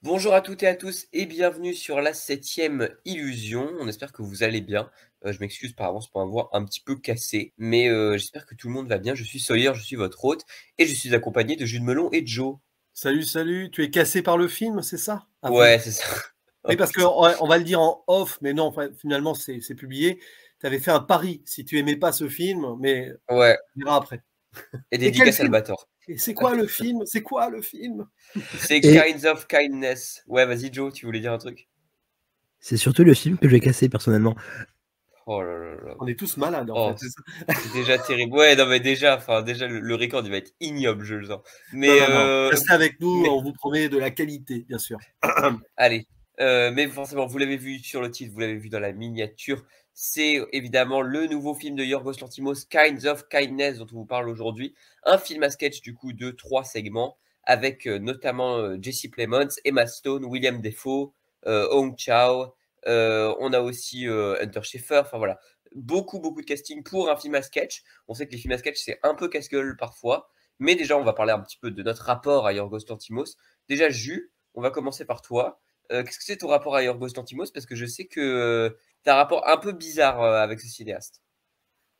Bonjour à toutes et à tous et bienvenue sur la 7e illusion. On espère que vous allez bien. Je m'excuse par avance pour avoir un petit peu cassé, mais j'espère que tout le monde va bien. Je suis Sawyer, je suis votre hôte et je suis accompagné de Jules Melon et de Joe. Salut, salut. Tu es cassé par le film, c'est ça? Avoue. Ouais, c'est ça. Oui, parce qu'on va le dire en off, mais non, enfin, finalement, c'est publié. Tu avais fait un pari si tu aimais pas ce film, mais Ouais, on verra après. et Et quel dédicace film? Albator. Et c'est quoi le film? C'est quoi le film? C'est Et Kinds of Kindness. Ouais, vas-y Joe, tu voulais dire un truc? c'est surtout le film que je vais casser personnellement. Oh là là là. On est tous malades, en Oh, fait, c'est ça? c'est déjà terrible. Ouais, non mais déjà, enfin déjà le record il va être ignoble, je le sens. Non, Mais non, non. Restez avec nous, mais on vous promet de la qualité, bien sûr. allez, mais forcément, vous l'avez vu sur le titre, vous l'avez vu dans la miniature. C'est évidemment le nouveau film de Yorgos Lanthimos, Kinds of Kindness, dont on vous parle aujourd'hui. Un film à sketch du coup de 3 segments, avec notamment Jesse Plemons, Emma Stone, William Dafoe, Hong Chow. On a aussi Hunter Schafer. Enfin voilà, beaucoup de casting pour un film à sketch. On sait que les films à sketch c'est un peu casse-gueule parfois, mais déjà on va parler un petit peu de notre rapport à Yorgos Lanthimos. Déjà, Jus, on va commencer par toi. Qu'est-ce que c'est ton rapport à Yorgos Lanthimos? Parce que je sais que tu as un rapport un peu bizarre avec ce cinéaste.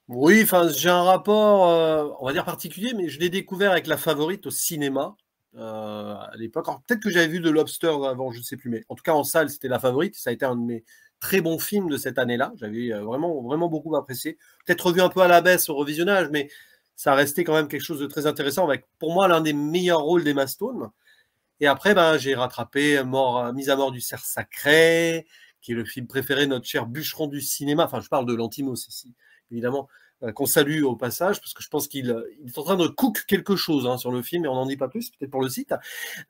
Oui, enfin, j'ai un rapport, on va dire particulier, mais je l'ai découvert avec La Favorite au cinéma, à l'époque. Alors, peut-être que j'avais vu The Lobster avant, je ne sais plus, mais en tout cas en salle, c'était La Favorite. Ça a été un de mes très bons films de cette année-là. J'avais vraiment beaucoup apprécié. Peut-être revu un peu à la baisse au revisionnage, mais ça restait quand même quelque chose de très intéressant, avec pour moi l'un des meilleurs rôles d'Emma Stone. Et après, ben, j'ai rattrapé Mise à mort du cerf sacré, qui est le film préféré de notre cher bûcheron du cinéma. Enfin, je parle de Lanthimos ici, évidemment, qu'on salue au passage, parce que je pense qu'il est en train de cook quelque chose sur le film, et on n'en dit pas plus, peut-être pour le site.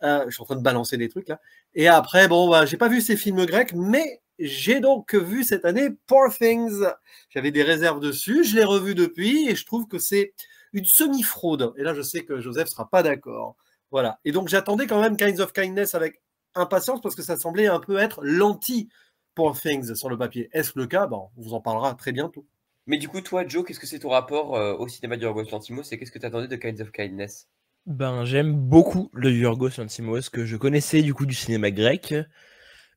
Je suis en train de balancer des trucs là. Et après, bon, bah, j'ai pas vu ces films grecs, mais j'ai donc vu cette année Poor Things. J'avais des réserves dessus, je l'ai revu depuis, et je trouve que c'est une semi-fraude. Et là, je sais que Joseph sera pas d'accord. Voilà. Et donc, j'attendais quand même Kinds of Kindness avec impatience parce que ça semblait un peu être l'anti Poor Things sur le papier. Est-ce le cas? Bon, on vous en parlera très bientôt. Mais du coup, toi, Joe, qu'est-ce que c'est ton rapport au cinéma de Yorgos Lanthimos et qu'est-ce que tu attendais de Kinds of Kindness? Ben, j'aime beaucoup le Yorgos Lanthimos que je connaissais du coup du cinéma grec.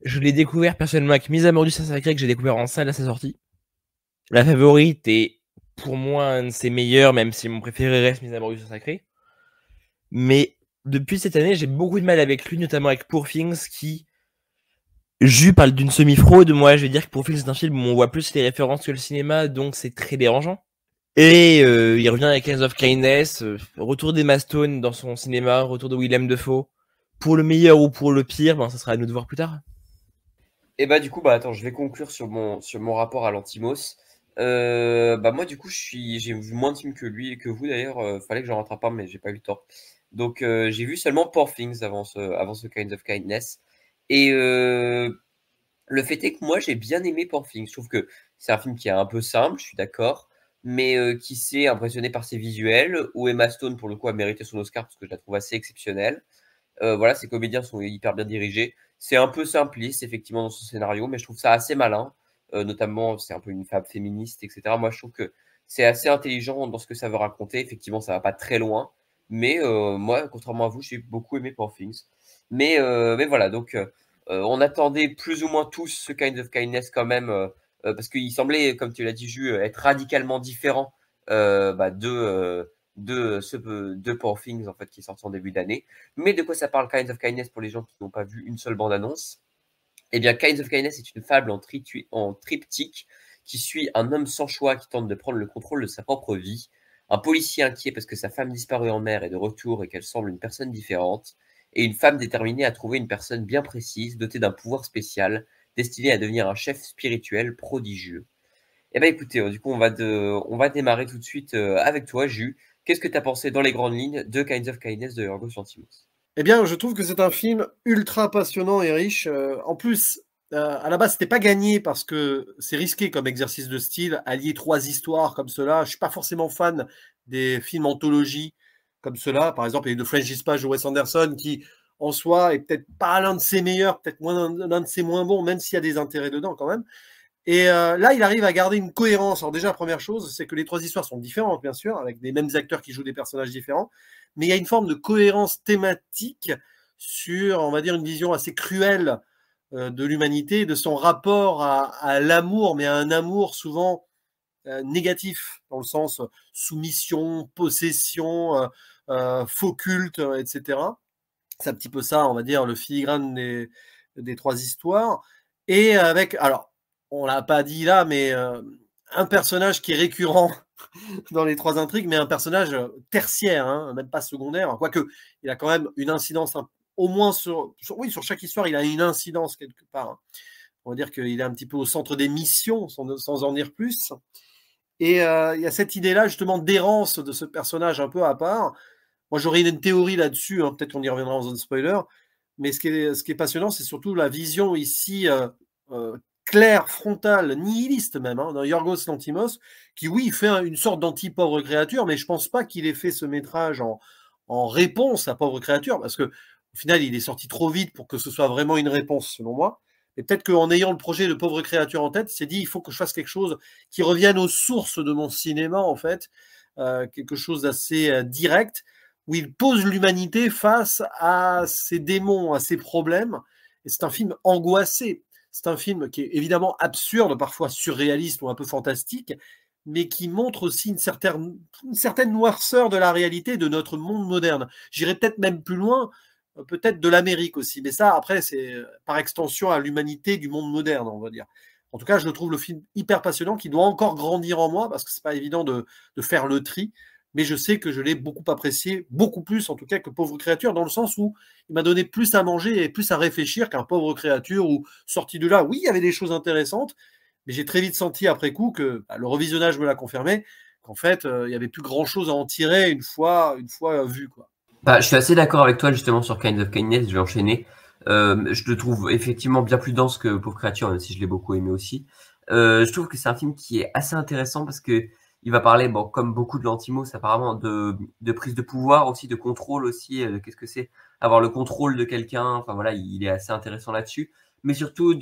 Je l'ai découvert personnellement avec Mise à mort du Saint-Sacré que j'ai découvert en salle à sa sortie. La Favorite est pour moi un de ses meilleurs, même si mon préféré reste Mise à mort du Saint-Sacré. Mais depuis cette année, j'ai beaucoup de mal avec lui, notamment avec Poor Things qui Jus parle d'une semi-fraude. Moi, je vais dire que Poor Things c'est un film où on voit plus les références que le cinéma, donc c'est très dérangeant. Et il revient avec Kinds of Kindness, retour d'Emma Stone dans son cinéma, retour de Willem Dafoe. Pour le meilleur ou pour le pire, ben, ça sera à nous de voir plus tard. Et bah du coup, bah attends, je vais conclure sur mon rapport à Lanthimos. Bah moi du coup, j'ai vu moins de films que lui et que vous d'ailleurs. Fallait que j'en rattrape un, mais j'ai pas eu le temps. Donc j'ai vu seulement Poor Things avant ce Kinds of Kindness. Et le fait est que moi j'ai bien aimé Poor Things. Je trouve que c'est un film qui est un peu simple, je suis d'accord, mais qui s'est impressionné par ses visuels. Où Emma Stone pour le coup a mérité son Oscar parce que je la trouve assez exceptionnelle. Voilà, ces comédiens sont hyper bien dirigés. C'est un peu simpliste, effectivement, dans son scénario, mais je trouve ça assez malin. Notamment, c'est un peu une fable féministe, etc. Moi, je trouve que c'est assez intelligent dans ce que ça veut raconter. Effectivement, ça va pas très loin. Mais moi, contrairement à vous, j'ai beaucoup aimé Poor Things. Mais voilà, donc on attendait plus ou moins tous ce Kind of Kindness quand même, parce qu'il semblait, comme tu l'as dit, Jus, être radicalement différent bah, de Poor Things, en fait, qui est sorti en début d'année. Mais de quoi ça parle Kinds of Kindness pour les gens qui n'ont pas vu une seule bande-annonce? Eh bien, Kinds of Kindness est une fable en triptyque qui suit un homme sans choix qui tente de prendre le contrôle de sa propre vie, un policier inquiet parce que sa femme disparue en mer est de retour et qu'elle semble une personne différente, et une femme déterminée à trouver une personne bien précise, dotée d'un pouvoir spécial, destinée à devenir un chef spirituel prodigieux. Eh bien, écoutez, du coup, on va démarrer tout de suite avec toi, Jus. Qu'est-ce que tu as pensé dans les grandes lignes de Kinds of Kindness de Yorgos Lanthimos? Eh bien, je trouve que c'est un film ultra passionnant et riche. En plus, à la base, c'était pas gagné parce que c'est risqué comme exercice de style, allier trois histoires comme cela. Je suis pas forcément fan des films anthologies comme cela. Par exemple, il y a eu The French Dispatch de Wes Anderson qui, en soi, est peut-être pas l'un de ses meilleurs, peut-être l'un de ses moins bons, même s'il y a des intérêts dedans quand même. Et là, il arrive à garder une cohérence. Alors déjà, la première chose, c'est que les trois histoires sont différentes, bien sûr, avec les mêmes acteurs qui jouent des personnages différents, mais il y a une forme de cohérence thématique sur, on va dire, une vision assez cruelle de l'humanité, de son rapport à l'amour, mais à un amour souvent négatif, dans le sens soumission, possession, faux culte, etc. C'est un petit peu ça, on va dire, le filigrane des trois histoires. Et avec, alors, on l'a pas dit là, mais un personnage qui est récurrent dans les trois intrigues, mais un personnage tertiaire, hein, même pas secondaire, quoique il a quand même une incidence, au moins sur chaque histoire, il a une incidence quelque part. Hein. On va dire qu'il est un petit peu au centre des missions, sans en dire plus. Et il y a cette idée-là, justement, d'errance de ce personnage un peu à part. Moi, j'aurais une théorie là-dessus, hein, peut-être qu'on y reviendra en zone spoiler, mais ce qui est passionnant, c'est surtout la vision ici claire, frontale, nihiliste même, hein, dans Yorgos Lanthimos, qui, oui, fait une sorte d'anti-pauvre créature, mais je pense pas qu'il ait fait ce métrage en réponse à pauvre créature, parce que au final, il est sorti trop vite pour que ce soit vraiment une réponse, selon moi. Et peut-être qu'en ayant le projet de pauvre créature en tête, il s'est dit, il faut que je fasse quelque chose qui revienne aux sources de mon cinéma, en fait, quelque chose d'assez direct, où il pose l'humanité face à ses démons, à ses problèmes. Et c'est un film angoissé. C'est un film qui est évidemment absurde, parfois surréaliste ou un peu fantastique, mais qui montre aussi une certaine noirceur de la réalité de notre monde moderne. J'irais peut-être même plus loin, peut-être de l'Amérique aussi. Mais ça, après, c'est par extension à l'humanité du monde moderne, on va dire. En tout cas, je trouve le film hyper passionnant, qui doit encore grandir en moi, parce que c'est pas évident de faire le tri. Mais je sais que je l'ai beaucoup apprécié, beaucoup plus en tout cas que Pauvre créature, dans le sens où il m'a donné plus à manger et plus à réfléchir qu'un Pauvre créature, où, sorti de là, oui, il y avait des choses intéressantes, mais j'ai très vite senti après coup que le revisionnage me l'a confirmé, qu'en fait, il y avait plus grand-chose à en tirer une fois vu, quoi. Bah, je suis assez d'accord avec toi justement sur Kind of Kindness, je vais enchaîner. Je le trouve effectivement bien plus dense que Pauvre créature, même si je l'ai beaucoup aimé aussi. Je trouve que c'est un film qui est assez intéressant parce que il va parler, bon, comme beaucoup de Lanthimos, apparemment, de prise de pouvoir aussi, de contrôle aussi, de qu'est-ce que c'est avoir le contrôle de quelqu'un. Enfin voilà, il est assez intéressant là-dessus. Mais surtout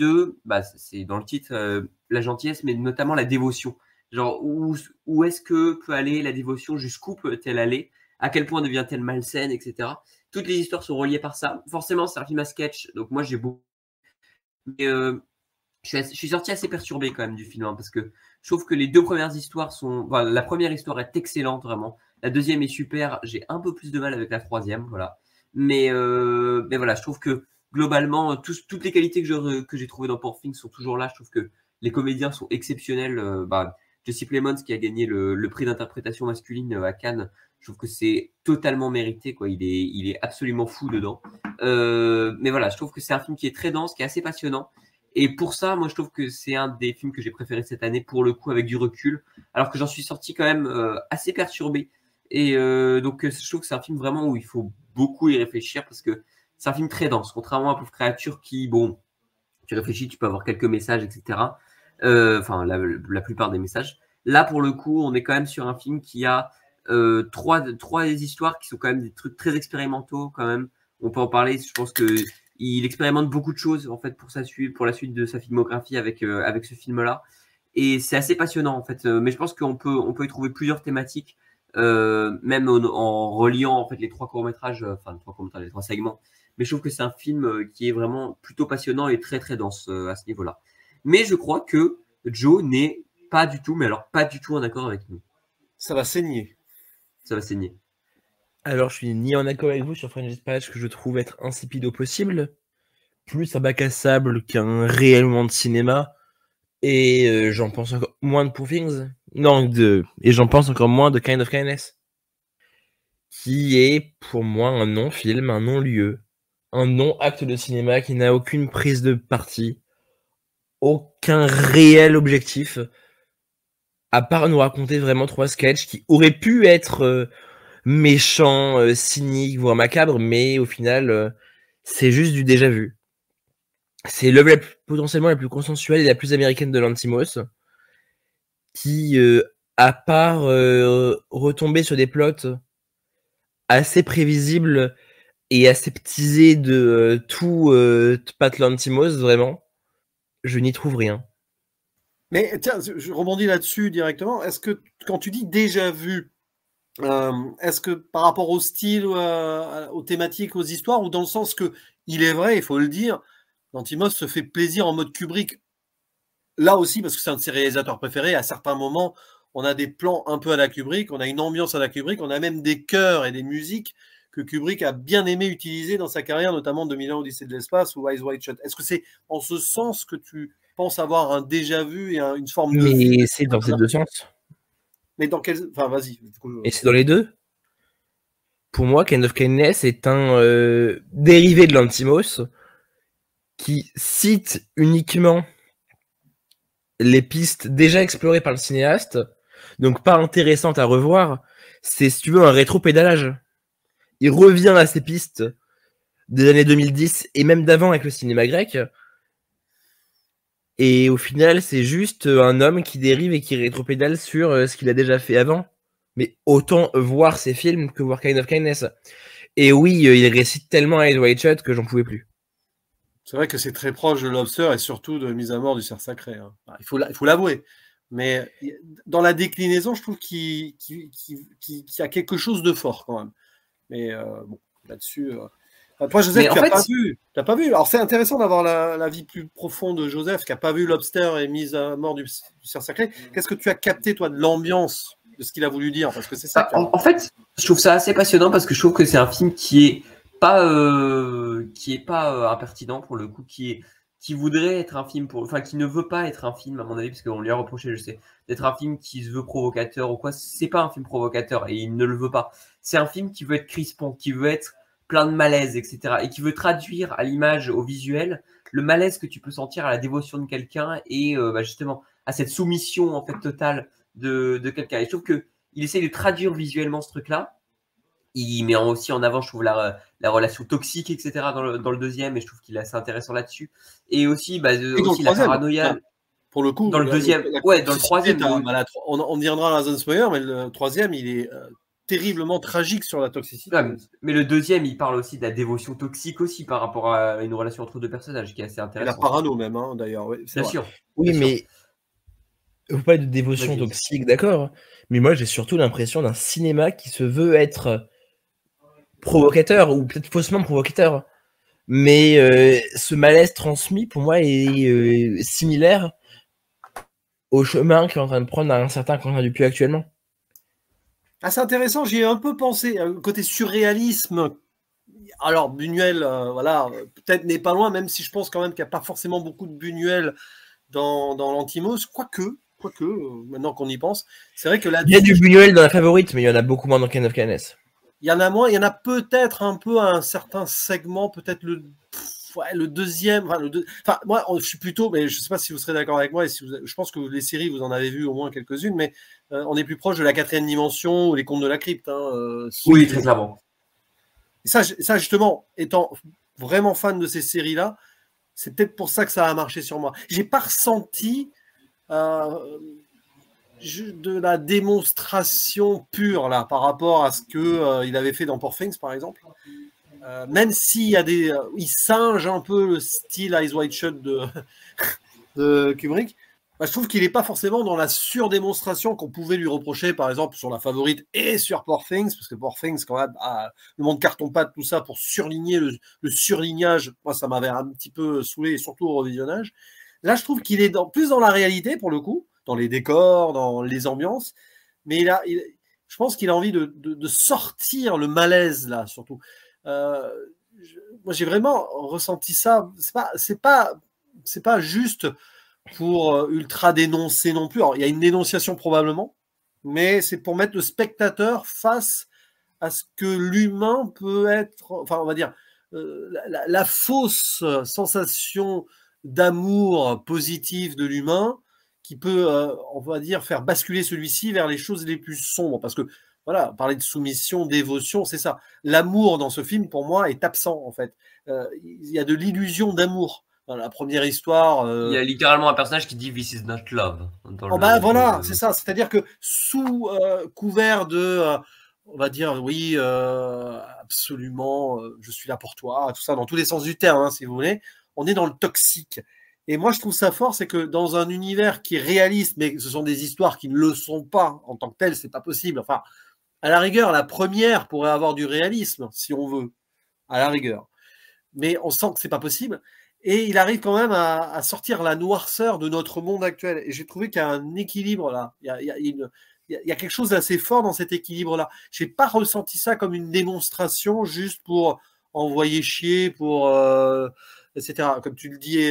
bah, c'est dans le titre, la gentillesse, mais notamment la dévotion. Genre, où est-ce que peut aller la dévotion, jusqu'où peut-elle aller, à quel point devient-elle malsaine, etc. Toutes les histoires sont reliées par ça. Forcément, c'est un film à sketch, donc moi j'ai beaucoup. Mais je suis sorti assez perturbé quand même du film, hein, parce que je trouve que les deux premières histoires sont. Enfin, la première histoire est excellente, vraiment. La deuxième est super. J'ai un peu plus de mal avec la troisième, voilà. Mais voilà, je trouve que globalement, toutes les qualités que j'ai trouvées dans Poor Things sont toujours là. Je trouve que les comédiens sont exceptionnels. Jesse Plemons, qui a gagné le prix d'interprétation masculine à Cannes, je trouve que c'est totalement mérité, quoi. Il est absolument fou dedans. Mais voilà, je trouve que c'est un film qui est très dense, qui est assez passionnant. Et pour ça, moi, je trouve que c'est un des films que j'ai préféré cette année, pour le coup, avec du recul, alors que j'en suis sorti quand même assez perturbé. Et donc, je trouve que c'est un film vraiment où il faut beaucoup y réfléchir, parce que c'est un film très dense, contrairement à Pauvre créature qui, bon, tu réfléchis, tu peux avoir quelques messages, etc. Enfin, la plupart des messages. Là, pour le coup, on est quand même sur un film qui a trois histoires qui sont quand même des trucs très expérimentaux, quand même. On peut en parler, je pense que il expérimente beaucoup de choses en fait pour la suite de sa filmographie avec ce film-là, et c'est assez passionnant en fait. Mais je pense qu'on peut y trouver plusieurs thématiques, même en reliant en fait les trois courts-métrages, les trois segments. Mais je trouve que c'est un film qui est vraiment plutôt passionnant et très très dense à ce niveau-là. Mais je crois que Joe n'est pas du tout, mais alors pas du tout en accord avec nous. Ça va saigner. Ça va saigner. Alors, je suis ni en accord avec vous sur French Dispatch, que je trouve être insipide au possible, plus un bac à sable qu'un réel moment de cinéma, et j'en pense encore moins de Poor Things. Non, et j'en pense encore moins de Kind of Kindness, qui est pour moi un non-film, un non-lieu, un non-acte de cinéma qui n'a aucune prise de parti, aucun réel objectif, à part nous raconter vraiment trois sketchs qui auraient pu être méchants, cyniques, voire macabres, mais au final, c'est juste du déjà vu. C'est l'œuvre potentiellement la plus consensuelle et la plus américaine de Lanthimos, qui, à part retomber sur des plots assez prévisibles et aseptisés de tout Pat Lanthimos, vraiment, je n'y trouve rien. Mais tiens, je rebondis là-dessus directement. Est-ce que quand tu dis déjà vu, Est-ce que par rapport au style, aux thématiques, aux histoires, ou dans le sens que il est vrai, il faut le dire, Lantimos se fait plaisir en mode Kubrick. Là aussi, parce que c'est un de ses réalisateurs préférés, à certains moments, on a des plans un peu à la Kubrick, on a une ambiance à la Kubrick, on a même des chœurs et des musiques que Kubrick a bien aimé utiliser dans sa carrière, notamment 2001 Odyssée de l'espace ou Eyes Wide Shut. Est-ce que c'est en ce sens que tu penses avoir un déjà-vu et une forme de vue? Mais c'est dans ces deux sens. Mais dans quel... Enfin, vas-y. Et c'est dans les deux. Pour moi, Kind of Kindness est un dérivé de Lantimos qui cite uniquement les pistes déjà explorées par le cinéaste, donc pas intéressantes à revoir. C'est, si tu veux, un rétro-pédalage. Il revient à ces pistes des années 2010 et même d'avant avec le cinéma grec. Et au final, c'est juste un homme qui dérive et qui rétropédale sur ce qu'il a déjà fait avant. Mais autant voir ces films que voir Kind of Kindness. Et oui, il récite tellement Eyes Wide Shut que j'en pouvais plus. C'est vrai que c'est très proche de Lobster et surtout de Mise à mort du cerf sacré. Hein. Il faut l'avouer. Mais dans la déclinaison, je trouve qu'il y a quelque chose de fort quand même. Mais bon, là-dessus... Toi, Joseph, tu n'as pas vu. Alors, c'est intéressant d'avoir la vie plus profonde de Joseph, qui n'a pas vu Lobster et Mise à mort du cerf sacré. Qu'est-ce que tu as capté, toi, de l'ambiance de ce qu'il a voulu dire? Parce que c'est ça. En fait, je trouve ça assez passionnant parce que je trouve que c'est un film qui est pas impertinent pour le coup, qui voudrait être un film qui ne veut pas être un film à mon avis, parce qu'on lui a reproché, je sais, d'être un film qui se veut provocateur ou quoi. C'est pas un film provocateur et il ne le veut pas. C'est un film qui veut être crispant, qui veut être plein de malaise, etc. et qui veut traduire à l'image, au visuel, le malaise que tu peux sentir à la dévotion de quelqu'un et justement à cette soumission en fait totale de quelqu'un. Et je trouve que il essaye de traduire visuellement ce truc-là. Il met aussi en avant, je trouve, la relation toxique, etc. dans le deuxième, et je trouve qu'il est assez intéressant là-dessus. Et aussi, aussi la paranoïa. Enfin, pour le coup, dans le deuxième, dans le troisième. On viendra dans la zone spoiler, mais le troisième, il est terriblement tragique sur la toxicité. Ouais, mais le deuxième, il parle aussi de la dévotion toxique aussi par rapport à une relation entre deux personnages qui est assez intéressante. Et la parano même, hein, d'ailleurs. Oui, bien sûr. Oui, mais vous parlez de dévotion toxique, d'accord. Mais moi, j'ai surtout l'impression d'un cinéma qui se veut être provocateur, ou peut-être faussement provocateur. Mais ce malaise transmis, pour moi, est similaire au chemin qu'est en train de prendre un certain Quentin Dupieux actuellement. Ah, c'est intéressant, j'y ai un peu pensé. Côté surréalisme, alors Buñuel, voilà, peut-être n'est pas loin, même si je pense quand même qu'il n'y a pas forcément beaucoup de Buñuel dans Lantimos, quoique, maintenant qu'on y pense, c'est vrai que là... Il y a du Buñuel dans La Favorite, mais il y en a beaucoup moins dans Kind of Kindness. Il y en a moins, il y en a peut-être un peu à un certain segment, peut-être le deuxième. Enfin, moi, je suis plutôt, mais je ne sais pas si vous serez d'accord avec moi, et je pense que les séries, vous en avez vu au moins quelques-unes, mais on est plus proche de la 4e dimension ou les contes de la crypte. Hein, oui, très clairement. Et ça, justement, étant vraiment fan de ces séries-là, c'est peut-être pour ça que ça a marché sur moi. J'ai pas ressenti de la démonstration pure là par rapport à ce que il avait fait dans Poor Things par exemple, même s'il y a il singe un peu le style Eyes Wide Shut de Kubrick, je trouve qu'il n'est pas forcément dans la surdémonstration qu'on pouvait lui reprocher par exemple sur La Favorite et sur Poor Things, parce que Poor Things quand même, le monde carton-pâte, tout ça pour surligner le surlignage, moi ça m'avait un petit peu saoulé, surtout au revisionnage. Là je trouve qu'il est plus dans la réalité pour le coup, dans les décors, dans les ambiances, mais je pense qu'il a envie de sortir le malaise là, surtout. Moi, j'ai vraiment ressenti ça. C'est pas juste pour ultra dénoncer non plus. Alors, il y a une dénonciation probablement, mais c'est pour mettre le spectateur face à ce que l'humain peut être. Enfin, on va dire la fausse sensation d'amour positif de l'humain, qui peut, on va dire, faire basculer celui-ci vers les choses les plus sombres. Parce que, voilà, parler de soumission, dévotion, c'est ça. L'amour dans ce film, pour moi, est absent, en fait. Il y a de l'illusion d'amour. Dans la première histoire... Il y a littéralement un personnage qui dit « This is not love ». Voilà, c'est ça. C'est-à-dire que sous couvert de... on va dire, oui, absolument, je suis là pour toi, tout ça, dans tous les sens du terme, hein, si vous voulez, on est dans le toxique. Et moi, je trouve ça fort, c'est que dans un univers qui est réaliste, mais ce sont des histoires qui ne le sont pas en tant que telles, c'est pas possible. Enfin, À la rigueur, la première pourrait avoir du réalisme, si on veut, à la rigueur. Mais on sent que c'est pas possible. Et il arrive quand même à sortir la noirceur de notre monde actuel. Et j'ai trouvé qu'il y a un équilibre là. Il y a quelque chose d'assez fort dans cet équilibre-là. J'ai pas ressenti ça comme une démonstration juste pour envoyer chier, pour etc. Comme tu le dis,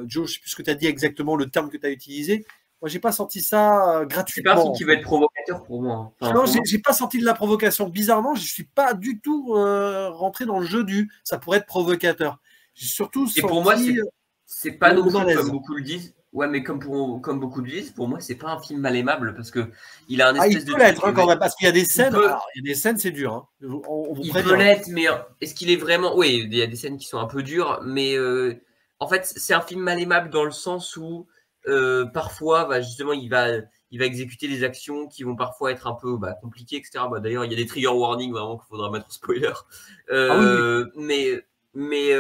Joe, je sais plus ce que tu as dit exactement, le terme que tu as utilisé. Moi, j'ai pas senti ça C'est gratuitement. pas un film qui veut être provocateur pour moi. Enfin, Non, pour moi. j'ai pas senti de la provocation. Bizarrement, je suis pas du tout rentré dans le jeu du ça pourrait être provocateur. J'ai surtout Et pour moi, senti c'est pas le non plus malaise. comme beaucoup le disent. Ouais, mais comme beaucoup le disent, pour moi, c'est pas un film mal aimable parce que il a un Ah, espèce il de peut l'être truc, hein, quand même, parce qu'il y a des scènes. peut- Alors, il y a des scènes, c'est dur. Hein. On vous il prévient. peut l'être, mais est-ce qu'il est vraiment. Oui, il y a des scènes qui sont un peu dures, mais en fait, c'est un film mal aimable dans le sens où parfois, bah, justement, il va exécuter des actions qui vont parfois être un peu compliquées, etc. Bah, d'ailleurs, il y a des trigger warnings vraiment qu'il faudra mettre en spoiler. Ah oui. Mais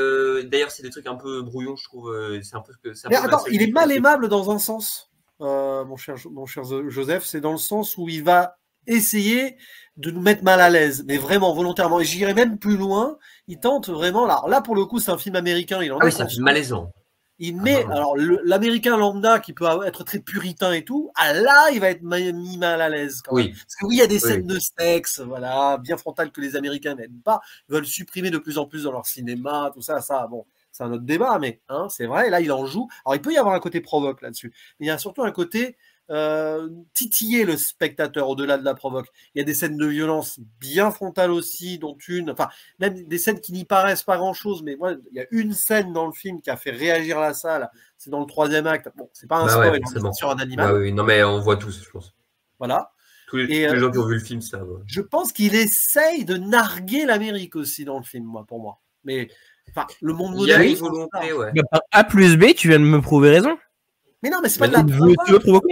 d'ailleurs, c'est des trucs un peu brouillons, je trouve. C'est un peu ce que ça. Mais attends, il est mal aimable dans un sens, mon cher Joseph. C'est dans le sens où il va essayer de nous mettre mal à l'aise, mais vraiment volontairement. Et j'irai même plus loin. Il tente vraiment. Là, pour le coup, c'est un film américain. Il en Ah a oui, c'est un film malaisant. Il met, alors l'américain lambda qui peut être très puritain et tout, là, il va être mis mal à l'aise quand même. Parce que oui, il y a des scènes de sexe, voilà, bien frontales que les Américains n'aiment pas, ils veulent supprimer de plus en plus dans leur cinéma, tout ça, bon, c'est un autre débat, mais hein, c'est vrai, là, il en joue. Alors, il peut y avoir un côté provoque là-dessus, mais il y a surtout un côté titiller le spectateur au-delà de la provoque. Il y a des scènes de violence bien frontales aussi, dont enfin, même des scènes qui n'y paraissent pas grand-chose, mais moi, il y a une scène dans le film qui a fait réagir la salle, c'est dans le 3e acte. Bon, c'est pas un spoil, c'est sur un animal. Oui, non, mais on voit tous, je pense. Voilà. Tous les gens qui ont vu le film, ça. Ouais. Je pense qu'il essaye de narguer l'Amérique aussi dans le film, pour moi. Mais enfin, le monde moderne. Il y a une volonté, ouais. Par A plus B, tu viens de me prouver raison. Mais non, mais c'est pas de la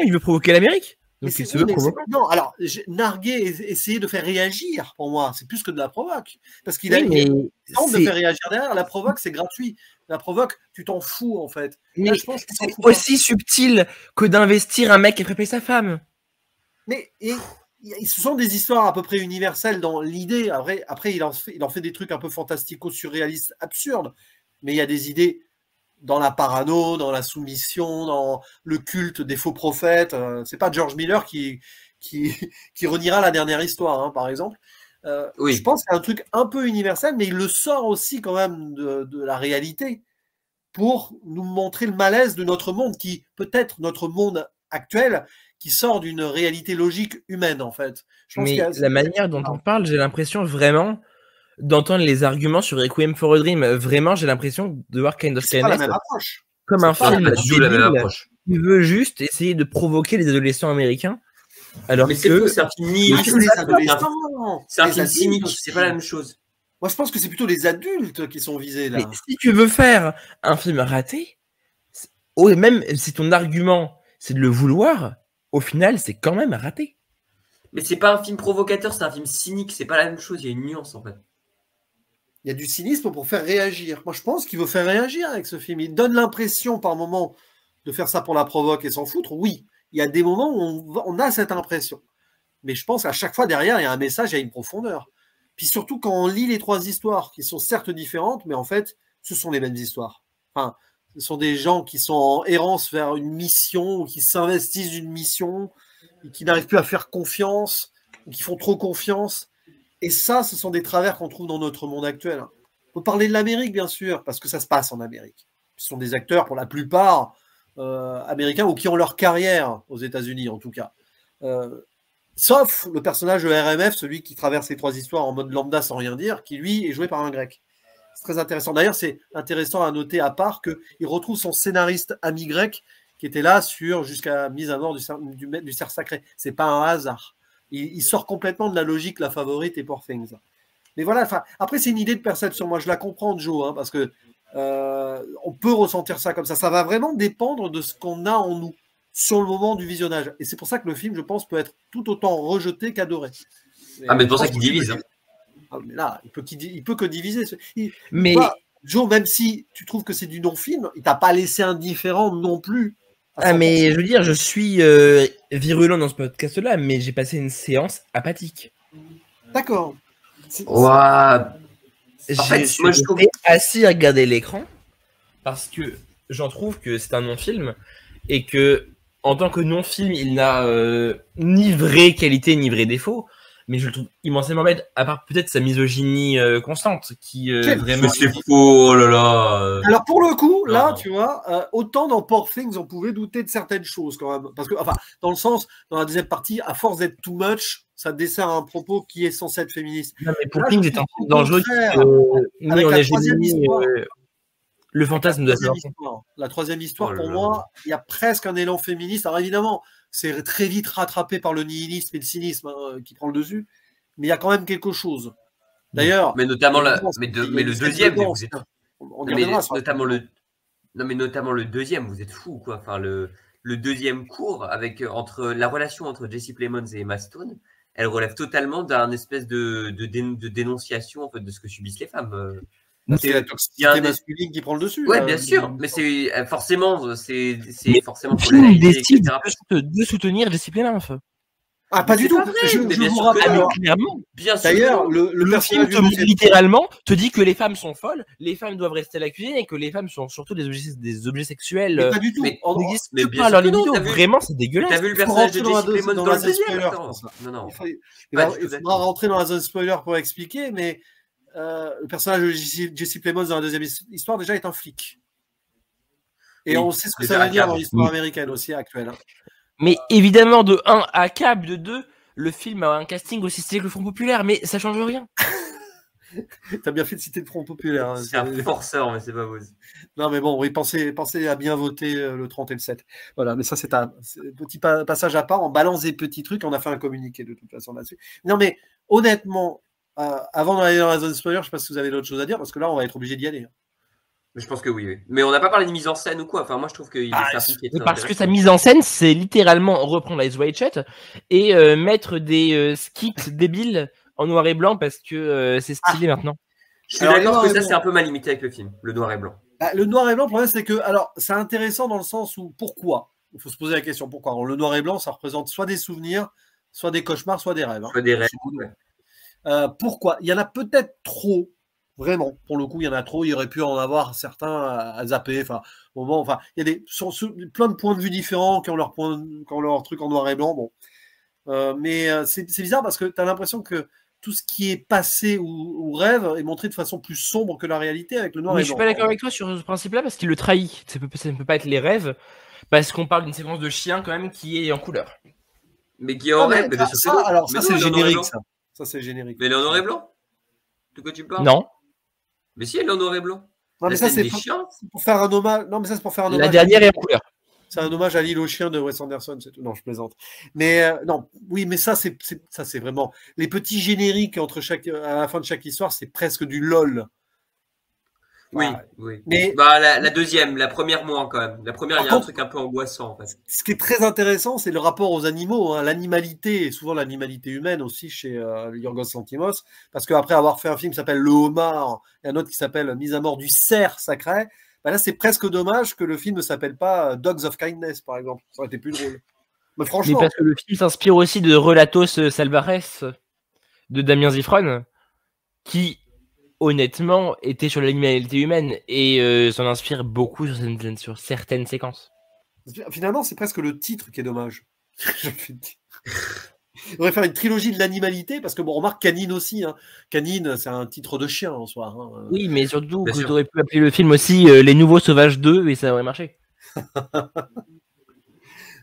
il veut provoquer l'Amérique. Donc il se veut provoquer. Non, alors, narguer, essayer de faire réagir, pour moi, c'est plus que de la provoque. Parce qu'il tente de faire réagir derrière. La provoque, c'est gratuit. La provoque, tu t'en fous, en fait. Mais là, je pense que c'est aussi subtil que d'investir un mec qui a préparé sa femme. Mais ce sont des histoires à peu près universelles dans l'idée. Après il en fait des trucs un peu fantastico-surréalistes, absurdes. Mais il y a des idées dans la parano, dans la soumission, dans le culte des faux prophètes. C'est pas George Miller qui reniera la dernière histoire, hein, par exemple. Je pense qu'il y a un truc un peu universel, mais il le sort aussi quand même de la réalité pour nous montrer le malaise de notre monde, qui peut-être notre monde actuel, qui sort d'une réalité logique humaine, en fait. Mais la manière dont on parle, j'ai l'impression vraiment d'entendre les arguments sur Requiem for a Dream. Vraiment, j'ai l'impression de voir Kind of Kindness comme un film qui veut juste essayer de provoquer les adolescents américains. Alors mais que c'est un film c'est un film cynique, c'est pas la même chose. Moi, je pense que c'est plutôt les adultes qui sont visés là. Mais si tu veux faire un film raté, même si ton argument c'est de le vouloir, au final, c'est quand même raté. Mais c'est pas un film provocateur, c'est un film cynique, c'est pas la même chose, il y a une nuance en fait. Il y a du cynisme pour faire réagir. Moi, je pense qu'il veut faire réagir avec ce film. Il donne l'impression par moment de faire ça pour la provoque et s'en foutre. Oui, il y a des moments où on a cette impression. Mais je pense qu'à chaque fois, derrière, il y a un message, il y a une profondeur. Puis surtout, quand on lit les 3 histoires, qui sont certes différentes, mais en fait, ce sont les mêmes histoires. Enfin, ce sont des gens qui sont en errance vers une mission, ou qui s'investissent d'une mission, et qui n'arrivent plus à faire confiance, ou qui font trop confiance. Et ça, ce sont des travers qu'on trouve dans notre monde actuel. On peut parler de l'Amérique, bien sûr, parce que ça se passe en Amérique. Ce sont des acteurs, pour la plupart, américains, ou qui ont leur carrière aux États-Unis, en tout cas. Sauf le personnage de RMF, celui qui traverse les 3 histoires en mode lambda sans rien dire, qui, lui, est joué par un Grec. C'est très intéressant. D'ailleurs, c'est intéressant à noter à part qu'il retrouve son scénariste ami grec qui était là jusqu'à mise à mort du cerf sacré. C'est pas un hasard. Il sort complètement de la logique La Favorite et Poor Things. Mais voilà, après, c'est une idée de perception. Moi, je la comprends, Joe, hein, parce que on peut ressentir ça comme ça. Ça va vraiment dépendre de ce qu'on a en nous sur le moment du visionnage. Et c'est pour ça que le film, je pense, peut être tout autant rejeté qu'adoré. Mais c'est pour ça qu'il divise. Hein. Ah, mais là, il peut que diviser. Joe, même si tu trouves que c'est du non-film, il t'a pas laissé indifférent non plus. Mais je veux dire, je suis virulent dans ce podcast-là, mais j'ai passé une séance apathique. D'accord. Ouah. J'ai fait, moi, je trouve- été assis à regarder l'écran parce que j'en trouve que c'est un non-film et que en tant que non-film, il n'a ni vraie qualité ni vrai défaut, mais je le trouve immensément bête, à part peut-être sa misogynie constante qui vraiment. Mais c'est faux, oh là là. Alors pour le coup, là, Non. tu vois, autant dans Poor Things, on pouvait douter de certaines choses quand même. Parce que, enfin, dans le sens, dans la deuxième partie, à force d'être too much, ça dessert un propos qui est censé être féministe. Non, mais pour Là, Things je est un trouve film au dangereux. contraire, Ni avec on la est troisième génie, histoire. le fantasme de la La troisième histoire, Oh là pour là. moi, il y a presque un élan féministe. Alors évidemment, c'est très vite rattrapé par le nihilisme et le cynisme qui prend le dessus, mais il y a quand même quelque chose. D'ailleurs, Mais notamment évidemment, mais il y a le une scène deuxième, dedans, vous êtes. on y Mais reviendra sur la notamment scène Non, mais notamment le deuxième, vous êtes fou, quoi. Enfin, le deuxième cours avec entre la relation entre Jesse Plemons et Emma Stone, elle relève totalement d'un espèce de dénonciation en fait de ce que subissent les femmes. C'est la il y a toxicité un- masculine qui prend le dessus. Ouais, là. bien sûr, mais c'est forcément, c'est Mais forcément Le pour film l'analyser, décide etc. de soutenir Jesse Plemons. Ah, pas Mais du c'est tout. pas vrai, Je mais bien vous sûr que rappelle. non. alors, Clairement. Bien sûr. D'ailleurs, que non. le Le film personnage te littéralement te dit que les femmes sont folles, les femmes doivent rester à la cuisine et que les femmes sont surtout des objets sexuels. Mais pas du tout. mais- En- N'existent mais que bien pas à sûr leur que non, libido. t'as vu- Vraiment, c'est T'as dégueulasse. vu le il faut personnage de rentrer dans la Jesse dose- Plemons dans dans la le zone deuxième spoiler, attends. je pense. Non, non. Il du tout faudra d'accord. rentrer dans la zone spoiler pour expliquer, mais le personnage de Jesse Plemons dans la deuxième histoire déjà est un flic. Et Oui, on sait ce que mais ça c'est veut un dire câble. dans l'histoire américaine aussi actuelle. hein. Mais évidemment, de 1 à câble, de 2, le film a un casting aussi stylé que le Front Populaire, mais ça change rien. T'as bien fait de citer le Front Populaire. hein. C'est un forceur, mais c'est pas possible. Non, mais bon, oui, pensez à bien voter le 30 et le 7. Voilà, mais ça, c'est un petit passage à part. On balance des petits trucs. On a fait un communiqué de toute façon là-dessus. Non, mais honnêtement, avant d'aller dans la zone spoiler, je ne sais pas si vous avez d'autres choses à dire, parce que là, on va être obligé d'y aller. hein. Mais je pense que oui, oui. Mais on n'a pas parlé de mise en scène ou quoi. Enfin, moi, je trouve qu'il Ah, est un film qui est très Parce que sa intéressant. mise en scène, c'est littéralement reprendre Eyes Wide Shut et mettre des skits débiles en noir et blanc parce que c'est stylé maintenant. Je suis Alors, d'accord le que noir et ça, blanc. c'est un peu mal limité avec le film, le noir et blanc. Le noir et blanc, le problème, c'est que, alors, c'est intéressant dans le sens où, pourquoi? Il faut se poser la question, pourquoi? Alors, le noir et blanc, ça représente soit des souvenirs, soit des cauchemars, soit des rêves. hein. Soit des rêves. Ouais. Pourquoi? Il y en a peut-être trop, vraiment. Pour le coup, il y en a trop. Il y aurait pu en avoir certains à zapper. Enfin, au moment, enfin, il y a plein de points de vue différents qui ont leur truc en noir et blanc. Bon, mais c'est bizarre parce que tu as l'impression que tout ce qui est passé ou rêve est montré de façon plus sombre que la réalité avec le noir Mais et je suis blanc. pas d'accord avec toi sur ce principe-là parce qu'il le trahit. Ça ne peut pas être les rêves parce qu'on parle d'une séquence de chien quand même qui est en couleur. Mais qui est en Ah, mais rêve, mais bien ça, sûr que non. alors, Mais ça, non, c'est il est en noir et générique, blanc. ça. Ça, c'est générique. Mais elle est en noir et blanc? De quoi tu me parles? Non. Mais si, elle est en noir et blanc. Non, mais La ça, scène c'est des chiens. pour faire un hommage. Non, mais ça, c'est pour faire un hommage. La dernière est en couleur. C'est un hommage à l'île aux chiens de Wes Anderson, c'est tout. Non, je plaisante. Mais non, oui, mais ça, c'est vraiment les petits génériques à la fin de chaque histoire, c'est presque du lol. Oui, Ouais. oui. Mais Bah, la deuxième, la première moins quand même. La première, il y a Par un truc un peu angoissant en fait. ce qui est très intéressant, c'est le rapport aux animaux, hein, l'animalité, et souvent l'animalité humaine aussi chez Yorgos Lanthimos, parce qu'après avoir fait un film qui s'appelle Le Homard et un autre qui s'appelle Mise à mort du cerf sacré, bah là, c'est presque dommage que le film ne s'appelle pas Dogs of Kindness, par exemple. Ça aurait été plus drôle. Mais Mais franchement, parce que le film s'inspire aussi de Relatos Salvares de Damien Zifron qui honnêtement était sur l'animalité humaine et s'en inspire beaucoup sur certaines séquences. finalement, c'est presque le titre qui est dommage. J'ai envie de dire. On devrait faire une trilogie de l'animalité, parce que bon, on remarque Canine aussi. Hein. Canine, c'est un titre de chien en soi. Hein. Oui, mais surtout Bien que sûr. tu aurais pu appeler le film aussi Les Nouveaux Sauvages 2 et ça aurait marché.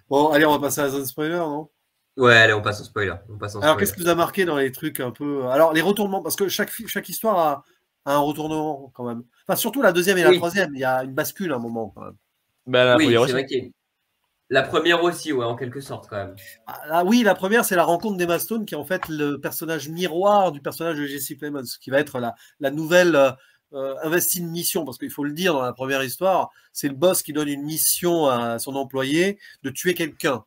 Bon, allez, on va passer à la zone spoiler, non? Ouais, allez, on passe au spoiler. Alors, qu'est-ce qui vous a marqué dans les trucs un peu. Alors, les retournements, parce que chaque histoire a un retournement quand même. Enfin, surtout la deuxième et la Oui. troisième, il y a une bascule à un moment quand même. Bah, la Oui, première c'est aussi. vrai qu'il y a... La première aussi, ouais, en quelque sorte quand même. Oui, la première, c'est la rencontre d'Emma Stone, qui est en fait le personnage miroir du personnage de Jesse Plemons, qui va être la nouvelle investie de mission, parce qu'il faut le dire dans la première histoire, c'est le boss qui donne une mission à son employé de tuer quelqu'un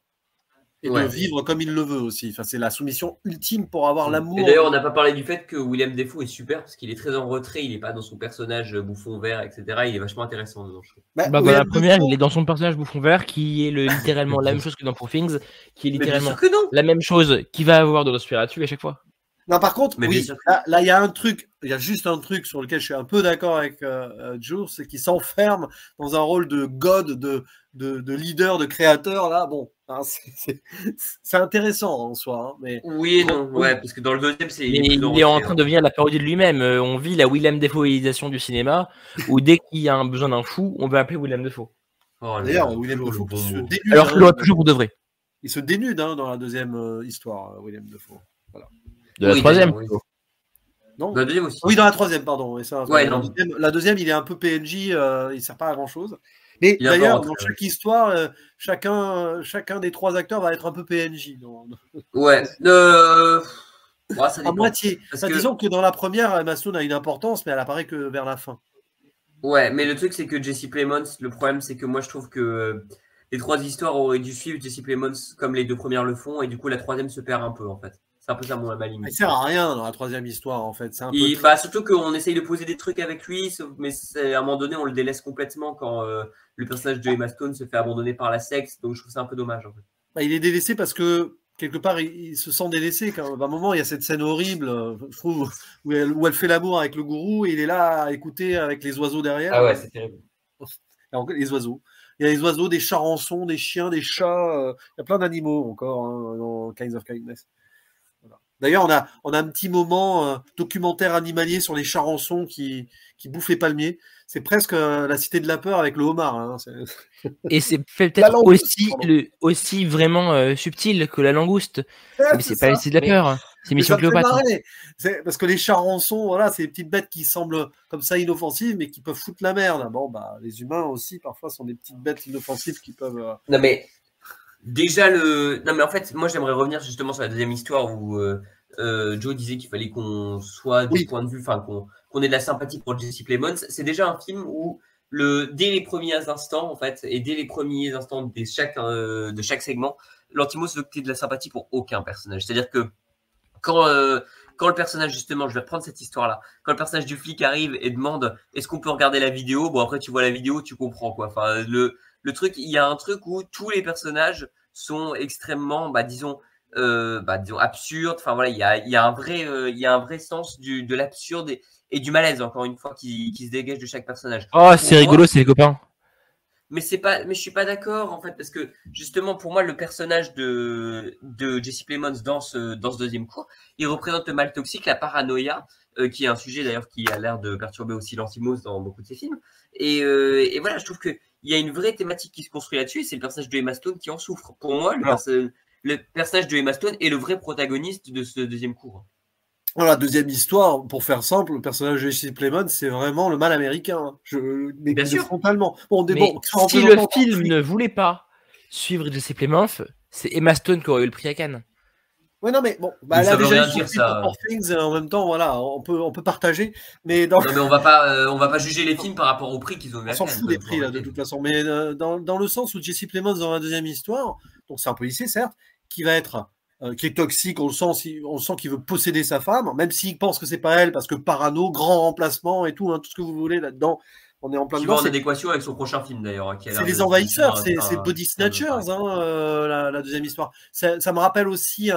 et Ouais. de vivre comme il le veut aussi. Enfin, c'est la soumission ultime pour avoir l'amour. Et d'ailleurs, on n'a pas parlé du fait que William Dafoe est super parce qu'il est très en retrait, il n'est pas dans son personnage bouffon vert, etc. Il est vachement intéressant dedans, je trouve. Bah, Bah, dans William la première, Dafoe- il est dans son personnage bouffon vert qui est littéralement la même chose que dans Poor Things, qui est Mais bien littéralement sûr que non. la même chose qu'il va avoir dans Nosferatu à chaque fois. Non, par contre, Mais bien oui, sûr que- là, il y a un truc, il y a juste un truc sur lequel je suis un peu d'accord avec Joe, c'est qu'il s'enferme dans un rôle de god, de leader, de créateur. Là, bon, hein, c'est intéressant en soi, hein, mais Oui et bon, non, oui. ouais, parce que dans le deuxième, il Mais est plus en il est en retrait, train hein. de devenir la parodie de lui-même. On vit la Willem Dafoeisation du cinéma, où dès qu'il y a un besoin d'un fou, on va appeler Willem Dafoe. Oh là D'ailleurs, là, William toujours le Dafoe bon qui se mot. dénude, Alors qu'il hein, l'aura toujours pour de vrai. il se dénude hein, dans la deuxième histoire, William Dafoe. Voilà. De la Oui, troisième. d'ailleurs, oui. plutôt. Non? Dans le deuxième aussi. Oui, dans la troisième, pardon. Et ça, Ouais, la, non. la deuxième, il est un peu PNJ, il sert pas à grand chose. Mais Il est un peu d'ailleurs, rentré, dans ouais. chaque histoire, chacun des trois acteurs va être un peu PNJ. Ouais, ouais, ça À dépend. moitié. Parce Enfin, que, disons que dans la première, Emma Stone a une importance, mais elle apparaît que vers la fin. ouais, mais le truc, c'est que Jesse Plemons, le problème, c'est que moi, je trouve que les trois histoires auraient dû suivre Jesse Plemons comme les deux premières le font, et du coup, la troisième se perd un peu, en fait. C'est un peu ça, ma Il limite. sert à rien dans la troisième histoire, en fait. C'est un peu. Bah, surtout qu'on essaye de poser des trucs avec lui, mais à un moment donné, on le délaisse complètement quand le personnage de Emma Stone se fait abandonner par la secte, donc je trouve ça un peu dommage, en fait. Bah, il est délaissé parce que quelque part il se sent délaissé. À un moment, il y a cette scène horrible, je trouve, où elle fait l'amour avec le gourou et il est là à écouter avec les oiseaux derrière. Ah ouais, c'est terrible. Alors, les oiseaux. Il y a les oiseaux, des charançons, des chiens, des chats. Il y a plein d'animaux encore hein, dans Kinds of Kindness. Voilà. D'ailleurs, on a un petit moment documentaire animalier sur les charançons qui bouffent les palmiers. C'est presque la cité de la peur avec le homard. Hein. Et c'est La peut-être langouste, aussi, pardon. aussi vraiment subtil que la langouste. Mais c'est pas ça. la cité de la peur. C'est Mais ça Mission me fait Cléopâtre. marrer. Parce que les charançons, voilà, c'est des petites bêtes qui semblent comme ça inoffensives, mais qui peuvent foutre la merde. Bon, bah, les humains aussi, parfois, sont des petites bêtes inoffensives qui peuvent. Non, mais déjà, non, mais en fait, moi, j'aimerais revenir justement sur la deuxième histoire où Joe disait qu'il fallait qu'on soit du Oui. point de vue, enfin, qu'on ait de la sympathie pour Jesse Plemons. C'est déjà un film où, dès les premiers instants, en fait, et dès les premiers instants de chaque segment, Lantimos veut que tu aies de la sympathie pour aucun personnage. C'est-à-dire que quand le personnage, justement, je vais reprendre cette histoire-là, quand le personnage du flic arrive et demande est-ce qu'on peut regarder la vidéo, bon, après, tu vois la vidéo, tu comprends, quoi. Enfin, le truc, il y a un truc où tous les personnages sont extrêmement, disons absurdes. Enfin, voilà, il y a un vrai sens de l'absurde et du malaise, encore une fois, qui se dégage de chaque personnage. Oh, Pour c'est moi, rigolo, c'est les copains. mais je suis pas d'accord en fait parce que justement pour moi le personnage de Jesse Plemons dans ce deuxième cours, il représente le mal toxique, la paranoïa, qui est un sujet d'ailleurs qui a l'air de perturber aussi Lantimos dans beaucoup de ses films. Et voilà, je trouve que il y a une vraie thématique qui se construit là-dessus. Et c'est le personnage de Emma Stone qui en souffre. Pour moi, le personnage de Emma Stone est le vrai protagoniste de ce deuxième cours. Dans la deuxième histoire, pour faire simple, le personnage de Jesse Plemons, c'est vraiment le mal américain. Mais Bien sûr. frontalement. Bon, Mais si le film ne voulait pas suivre Jesse Plemons, c'est Emma Stone qui aurait eu le prix à Cannes. Ouais, non, mais bon, Mais elle ça a veut déjà rien eu son dire, prix ça. pour Poor Things, et en même temps, voilà, on peut partager. Mais dans... Non, mais on va pas juger les films par rapport au prix qu'ils ont eu On à s'en Cannes, fout quoi, des prix, là, de toute façon. Mais dans le sens où Jesse Plemons, dans la deuxième histoire, donc c'est un policier, certes, qui va être qui est toxique, on le sent qu'il veut posséder sa femme, même s'il pense que c'est pas elle, parce que parano, grand remplacement et tout, hein, tout ce que vous voulez là-dedans, on est en plein Qui dedans. va en adéquation avec son prochain film d'ailleurs. Hein, c'est les envahisseurs, c'est Body Snatchers, la deuxième histoire. Ça me rappelle aussi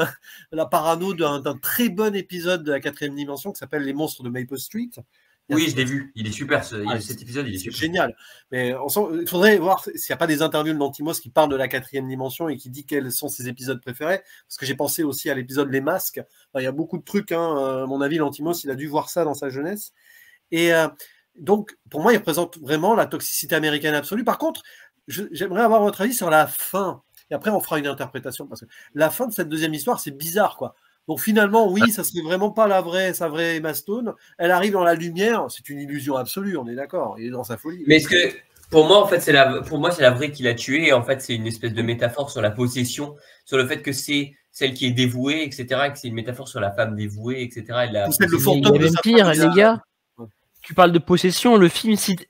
la parano d'un très bon épisode de la 4e dimension qui s'appelle Les monstres de Maple Street. Oui, je l'ai vu. Il est super. Cet épisode, il est super. Génial. Mais il faudrait voir s'il n'y a pas des interviews de Lantimos qui parlent de la 4e dimension et qui dit quels sont ses épisodes préférés. Parce que j'ai pensé aussi à l'épisode Les Masques. Enfin, il y a beaucoup de trucs. À mon avis, Lantimos, il a dû voir ça dans sa jeunesse. Et donc, pour moi, il représente vraiment la toxicité américaine absolue. Par contre, j'aimerais avoir votre avis sur la fin. Et après, on fera une interprétation. Parce que la fin de cette deuxième histoire, c'est bizarre, quoi. Donc finalement, oui, ça serait vraiment pas sa vraie Emma Stone. Elle arrive dans la lumière, c'est une illusion absolue, on est d'accord. Il est dans sa folie. Mais est-ce que, pour moi, en fait, c'est la vraie qui l'a tué. Et en fait, c'est une espèce de métaphore sur la possession, sur le fait que c'est celle qui est dévouée, etc. Et que c'est une métaphore sur la femme dévouée, etc. C'est le fantôme il y a de même sa pire, femme, les gars. Tu parles de possession, le film cite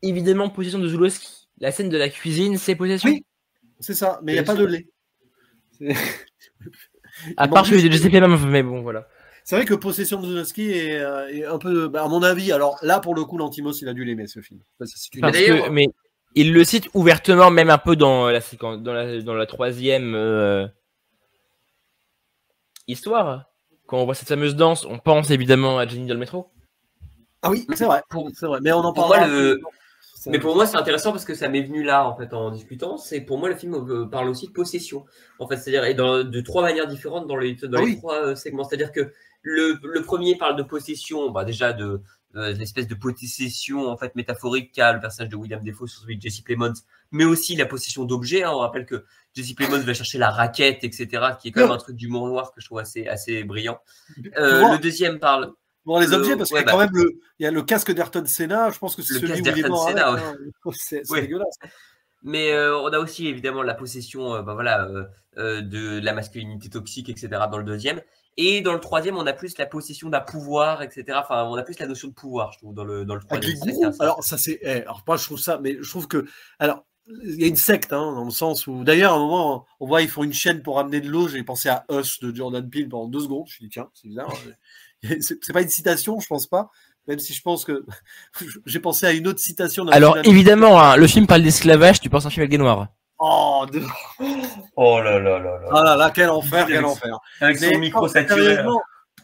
évidemment Possession de Zulawski. La scène de la cuisine, c'est Possession. Oui, c'est ça, mais il n'y a pas de lait. À part celui de Jesse Plemons, mais bon, voilà. C'est vrai que Possession de Zulawski est un peu, à mon avis, alors là, pour le coup, Lantimos, il a dû l'aimer, ce film. Mais il le cite ouvertement, même un peu dans la séquence, dans la troisième histoire. Quand on voit cette fameuse danse, on pense évidemment à Jenny dans le métro. Ah oui, c'est vrai. Pour- C'est vrai. Mais on en pour parlera. moi, Mais pour moi, c'est intéressant parce que ça m'est venu là, en fait, en discutant. C'est pour moi, le film parle aussi de possession. En fait, c'est-à-dire, et de trois manières différentes dans les trois segments. C'est-à-dire que le premier parle de possession, bah, déjà de l'espèce de possession en fait métaphorique qu'a le personnage de William Dafoe sur celui de Jesse Plemons, mais aussi la possession d'objets. Hein. On rappelle que Jesse Plemons va chercher la raquette, etc., qui est quand même un truc d'humour noir que je trouve assez brillant. Le deuxième parle. Bon, les objets, parce qu'il y a quand même il y a le casque d'Ayrton Senna, je pense que c'est celui où il est mort avec. Senna, c'est dégueulasse. Mais on a aussi évidemment la possession de la masculinité toxique, etc. dans le deuxième. Et dans le troisième, on a plus la possession d'un pouvoir, etc. Enfin, on a plus la notion de pouvoir, je trouve, dans le troisième. Avec les gourous. Alors, ça, c'est. Alors, moi, je trouve ça, mais je trouve que. Alors, il y a une secte, hein, dans le sens où. D'ailleurs, à un moment, on voit, ils font une chaîne pour ramener de l'eau. J'ai pensé à Us de Jordan Peele pendant 2 secondes. Je me suis dit, tiens, c'est bizarre. C'est pas une citation, je pense pas. Même si je pense que. J'ai pensé à une autre citation. Alors, évidemment, hein, le film parle d'esclavage, tu penses à un film avec des noirs. Oh là là là là. Ah là là, quel enfer, quel enfer. Avec son micro saturé.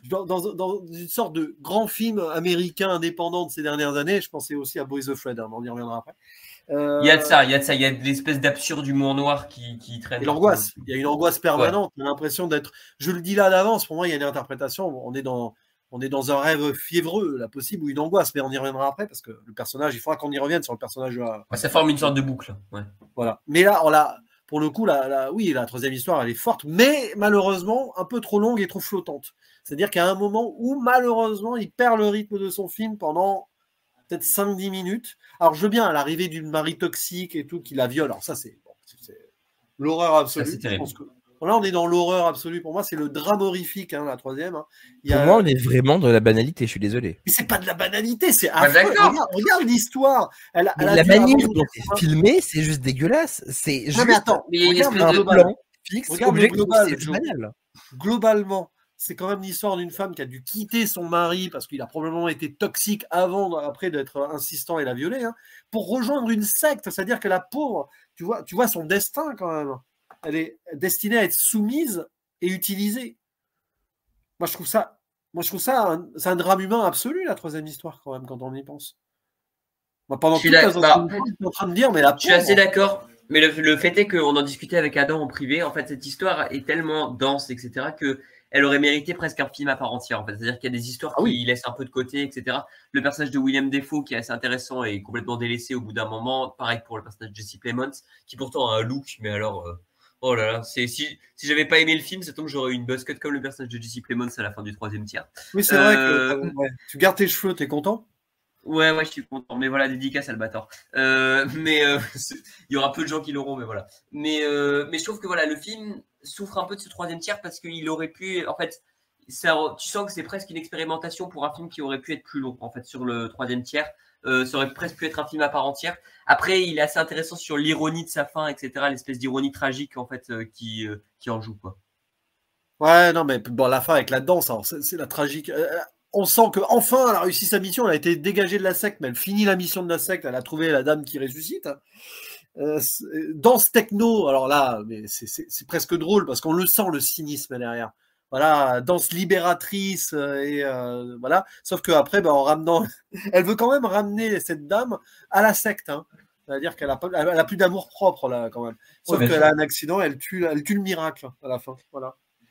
Dans une sorte de grand film américain indépendant de ces dernières années, je pensais aussi à Boys Afraid, hein, on y reviendra après. Il y a de ça, il y a de l'espèce d'absurde humour noir qui traîne. Et l'angoisse, il y a une angoisse permanente, on a l'impression d'être, je le dis là d'avance, pour moi il y a une interprétation, on est dans un rêve fiévreux, là possible, ou une angoisse, mais on y reviendra après, parce que le personnage, il faudra qu'on y revienne sur le personnage. Ça forme une sorte de boucle. Ouais. Voilà. Mais là, pour le coup, oui, la troisième histoire, elle est forte, mais malheureusement, un peu trop longue et trop flottante. C'est-à-dire qu'il y a un moment où, malheureusement, il perd le rythme de son film pendant peut-être 5-10 minutes. Alors, je veux bien, à l'arrivée d'une mari toxique et tout, qui la viole. Alors, ça, c'est l'horreur absolue. Ça, c'est terrible. Là, on est dans l'horreur absolue. Pour moi, c'est le drame horrifique, hein, la troisième. Hein. Pour moi, on est vraiment dans la banalité, je suis désolé. Mais c'est pas de la banalité, c'est affreux. Regarde l'histoire. La manière dont c'est filmé, c'est juste dégueulasse. C'est juste mais attends, regarde un plan fixe, objectif, c'est génial. Globalement, c'est quand même l'histoire d'une femme qui a dû quitter son mari parce qu'il a probablement été toxique après d'être insistant et la violer, hein, pour rejoindre une secte. C'est-à-dire que la pauvre, tu vois son destin quand même. Elle est destinée à être soumise et utilisée. Moi, je trouve ça c'est un drame humain absolu, la troisième histoire, quand même, quand on y pense. Moi, pendant toute la journée, je suis en train de dire, mais la pauvre, je suis assez d'accord. Mais le fait est qu'on en discutait avec Adam en privé. En fait, cette histoire est tellement dense, etc., qu'elle aurait mérité presque un film à part entière. En fait. C'est-à-dire qu'il y a des histoires qui laissent un peu de côté, etc. Le personnage de William Dafoe, qui est assez intéressant et complètement délaissé au bout d'un moment. Pareil pour le personnage de Jesse Plemons, qui pourtant a un look, mais alors... oh là là, si j'avais pas aimé le film, ça tombe que j'aurais eu une buzz cut comme le personnage de Jesse Plemons à la fin du troisième tiers. Oui, c'est vrai que tu gardes tes cheveux, t'es content? Ouais, je suis content. Mais voilà, dédicace à le bâtard. Il y aura peu de gens qui l'auront, mais voilà. Mais je trouve que voilà, le film souffre un peu de ce troisième tiers parce qu'il aurait pu, en fait, tu sens que c'est presque une expérimentation pour un film qui aurait pu être plus long, en fait, sur le troisième tiers. Ça aurait presque pu être un film à part entière. Après, il est assez intéressant sur l'ironie de sa fin, etc. L'espèce d'ironie tragique, en fait, qui en joue, quoi. Ouais, non, mais bon, la fin avec la danse, alors c'est la tragique. On sent qu'enfin, elle a réussi sa mission. Elle a été dégagée de la secte, mais elle finit la mission de la secte. Elle a trouvé la dame qui ressuscite. Danse techno, alors là, mais c'est presque drôle parce qu'on le sent, le cynisme derrière. Voilà, danse libératrice et voilà. Sauf qu'après, en ramenant, elle veut quand même ramener cette dame à la secte. Hein. C'est-à-dire qu'elle a plus d'amour propre là quand même. Sauf qu'elle a un accident, elle tue le miracle à la fin.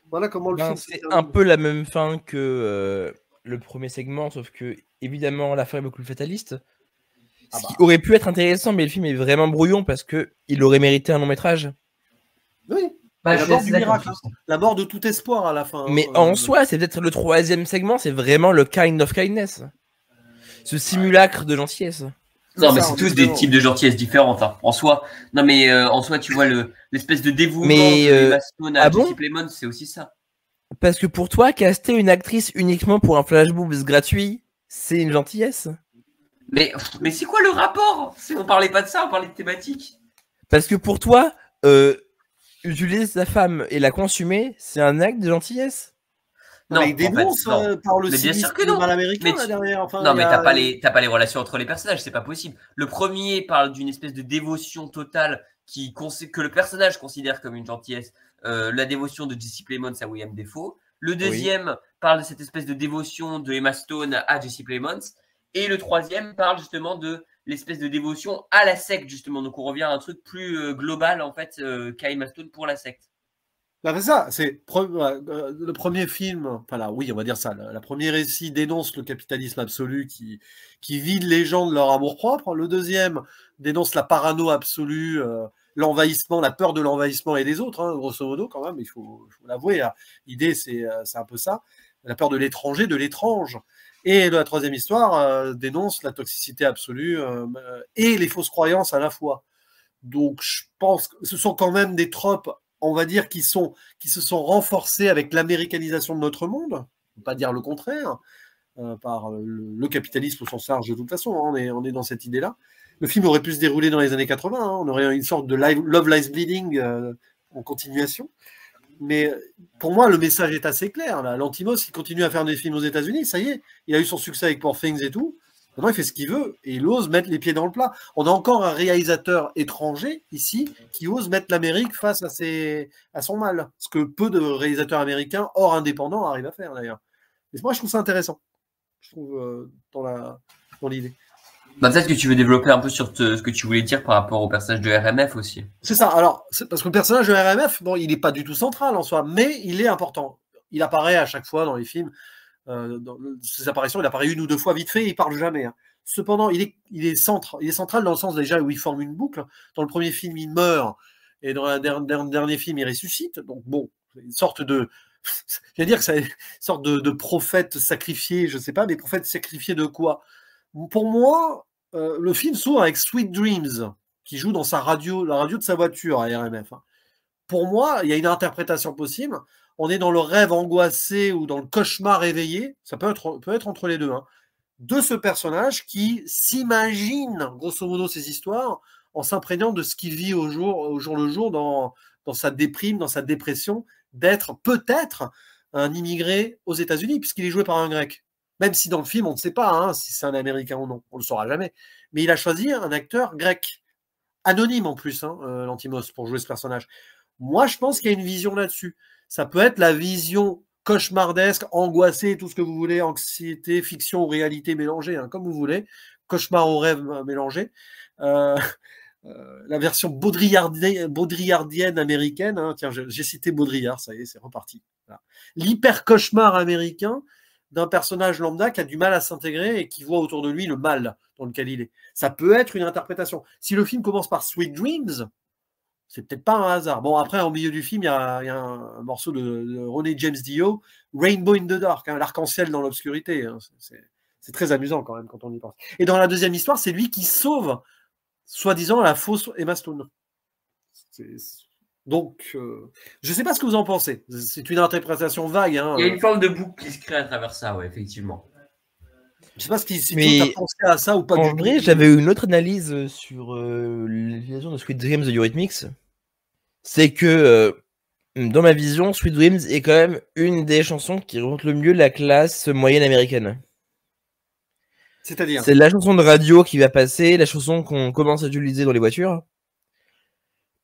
Voilà comment le film. C'est un peu la même fin que le premier segment, sauf que évidemment la fin est beaucoup plus fataliste. Ce qui aurait pu être intéressant, mais le film est vraiment brouillon parce que il aurait mérité un long métrage. Oui. La mort du miracle, la mort de tout espoir à la fin. Mais en soi, c'est peut-être le troisième segment, c'est vraiment le kind of kindness. Ce simulacre de gentillesse. Non, mais c'est tous des types de gentillesse différentes, hein, en soi. Non, mais en soi, tu vois, l'espèce de dévouement de Maston à Jesse Plemons, c'est aussi ça. Parce que pour toi, caster une actrice uniquement pour un flashboobs gratuit, c'est une gentillesse. Mais c'est quoi le rapport? On parlait pas de ça, on parlait de thématique. Parce que pour toi, utiliser sa femme et la consumer, c'est un acte de gentillesse. Non, il dénonce par le cynisme mal américain là derrière. Enfin, non, mais t'as pas les relations entre les personnages, c'est pas possible. Le premier parle d'une espèce de dévotion totale que le personnage considère comme une gentillesse. La dévotion de Jesse Plemons à William Dafoe. Le deuxième parle de cette espèce de dévotion de Emma Stone à Jesse Plemons. Et le troisième parle justement de l'espèce de dévotion à la secte, justement. Donc on revient à un truc plus global, en fait, qu'a Emma Stone pour la secte. Bah, c'est ça, c'est le premier film, enfin là, oui, on va dire ça, le premier récit dénonce le capitalisme absolu qui vide les gens de leur amour-propre. Le deuxième dénonce la parano absolue, l'envahissement, la peur de l'envahissement et des autres, hein, grosso modo, quand même, il faut l'avouer. L'idée, c'est un peu ça, la peur de l'étranger, de l'étrange. Et la troisième histoire dénonce la toxicité absolue et les fausses croyances à la fois. Donc, je pense que ce sont quand même des tropes, on va dire, qui se sont renforcés avec l'américanisation de notre monde, on ne peut pas dire le contraire, par le capitalisme au sens large de toute façon, hein, on est dans cette idée-là. Le film aurait pu se dérouler dans les années 80, hein, on aurait une sorte de Love Lies Bleeding en continuation. Mais pour moi, le message est assez clair. Lantimos, il continue à faire des films aux États-Unis, ça y est, il a eu son succès avec Poor Things et tout. Maintenant, il fait ce qu'il veut et il ose mettre les pieds dans le plat. On a encore un réalisateur étranger ici qui ose mettre l'Amérique face à son mal. Ce que peu de réalisateurs américains hors indépendants arrivent à faire d'ailleurs. Et moi, je trouve ça intéressant. Je trouve dans l'idée. Bah, peut-être que tu veux développer un peu sur ce que tu voulais dire par rapport au personnage de RMF aussi. C'est ça. Alors, parce que le personnage de RMF, bon, il n'est pas du tout central en soi, mais il est important. Il apparaît à chaque fois dans les films. Dans ses apparitions, il apparaît une ou deux fois vite fait et il parle jamais. Hein. Cependant, il est central dans le sens déjà où il forme une boucle. Dans le premier film, il meurt et dans le dernier film, il ressuscite. Donc bon, une sorte de, je vais dire que c'est une sorte de prophète sacrifié, je sais pas, mais prophète sacrifié de quoi? Pour moi, le film s'ouvre avec Sweet Dreams qui joue dans sa radio, la radio de sa voiture à RMF. Hein. Pour moi, il y a une interprétation possible. On est dans le rêve angoissé ou dans le cauchemar éveillé, ça peut être entre les deux, hein, de ce personnage qui s'imagine, grosso modo, ces histoires en s'imprégnant de ce qu'il vit au jour le jour dans sa déprime, dans sa dépression, d'être peut-être un immigré aux États-Unis, puisqu'il est joué par un Grec. Même si dans le film, on ne sait pas hein, si c'est un Américain ou non, on ne le saura jamais. Mais il a choisi un acteur grec, anonyme en plus, hein, Lantimos, pour jouer ce personnage. Moi, je pense qu'il y a une vision là-dessus. Ça peut être la vision cauchemardesque, angoissée, tout ce que vous voulez, anxiété, fiction ou réalité mélangée, hein, comme vous voulez, cauchemar au rêve mélangé. La version baudrillardienne américaine, hein, tiens, j'ai cité Baudrillard, ça y est, c'est reparti. Voilà. L'hyper-cauchemar américain d'un personnage lambda qui a du mal à s'intégrer et qui voit autour de lui le mal dans lequel il est. Ça peut être une interprétation. Si le film commence par Sweet Dreams, c'est peut-être pas un hasard. Bon, après, au milieu du film, il y a un morceau de Ronnie James Dio, Rainbow in the Dark, hein, l'arc-en-ciel dans l'obscurité. Hein, c'est très amusant quand même quand on y pense. Et dans la deuxième histoire, c'est lui qui sauve, soi-disant, la fausse Emma Stone. Donc, je ne sais pas ce que vous en pensez. C'est une interprétation vague. Hein, il y a une forme de boucle qui se crée à travers ça, ouais, effectivement. Je ne sais pas si tu as pensé à ça ou pas du tout. En vrai, j'avais eu une autre analyse sur l'utilisation de Sweet Dreams de Eurythmics. C'est que, dans ma vision, Sweet Dreams est quand même une des chansons qui représente le mieux la classe moyenne américaine. C'est-à-dire ? C'est la chanson de radio qui va passer, la chanson qu'on commence à utiliser dans les voitures.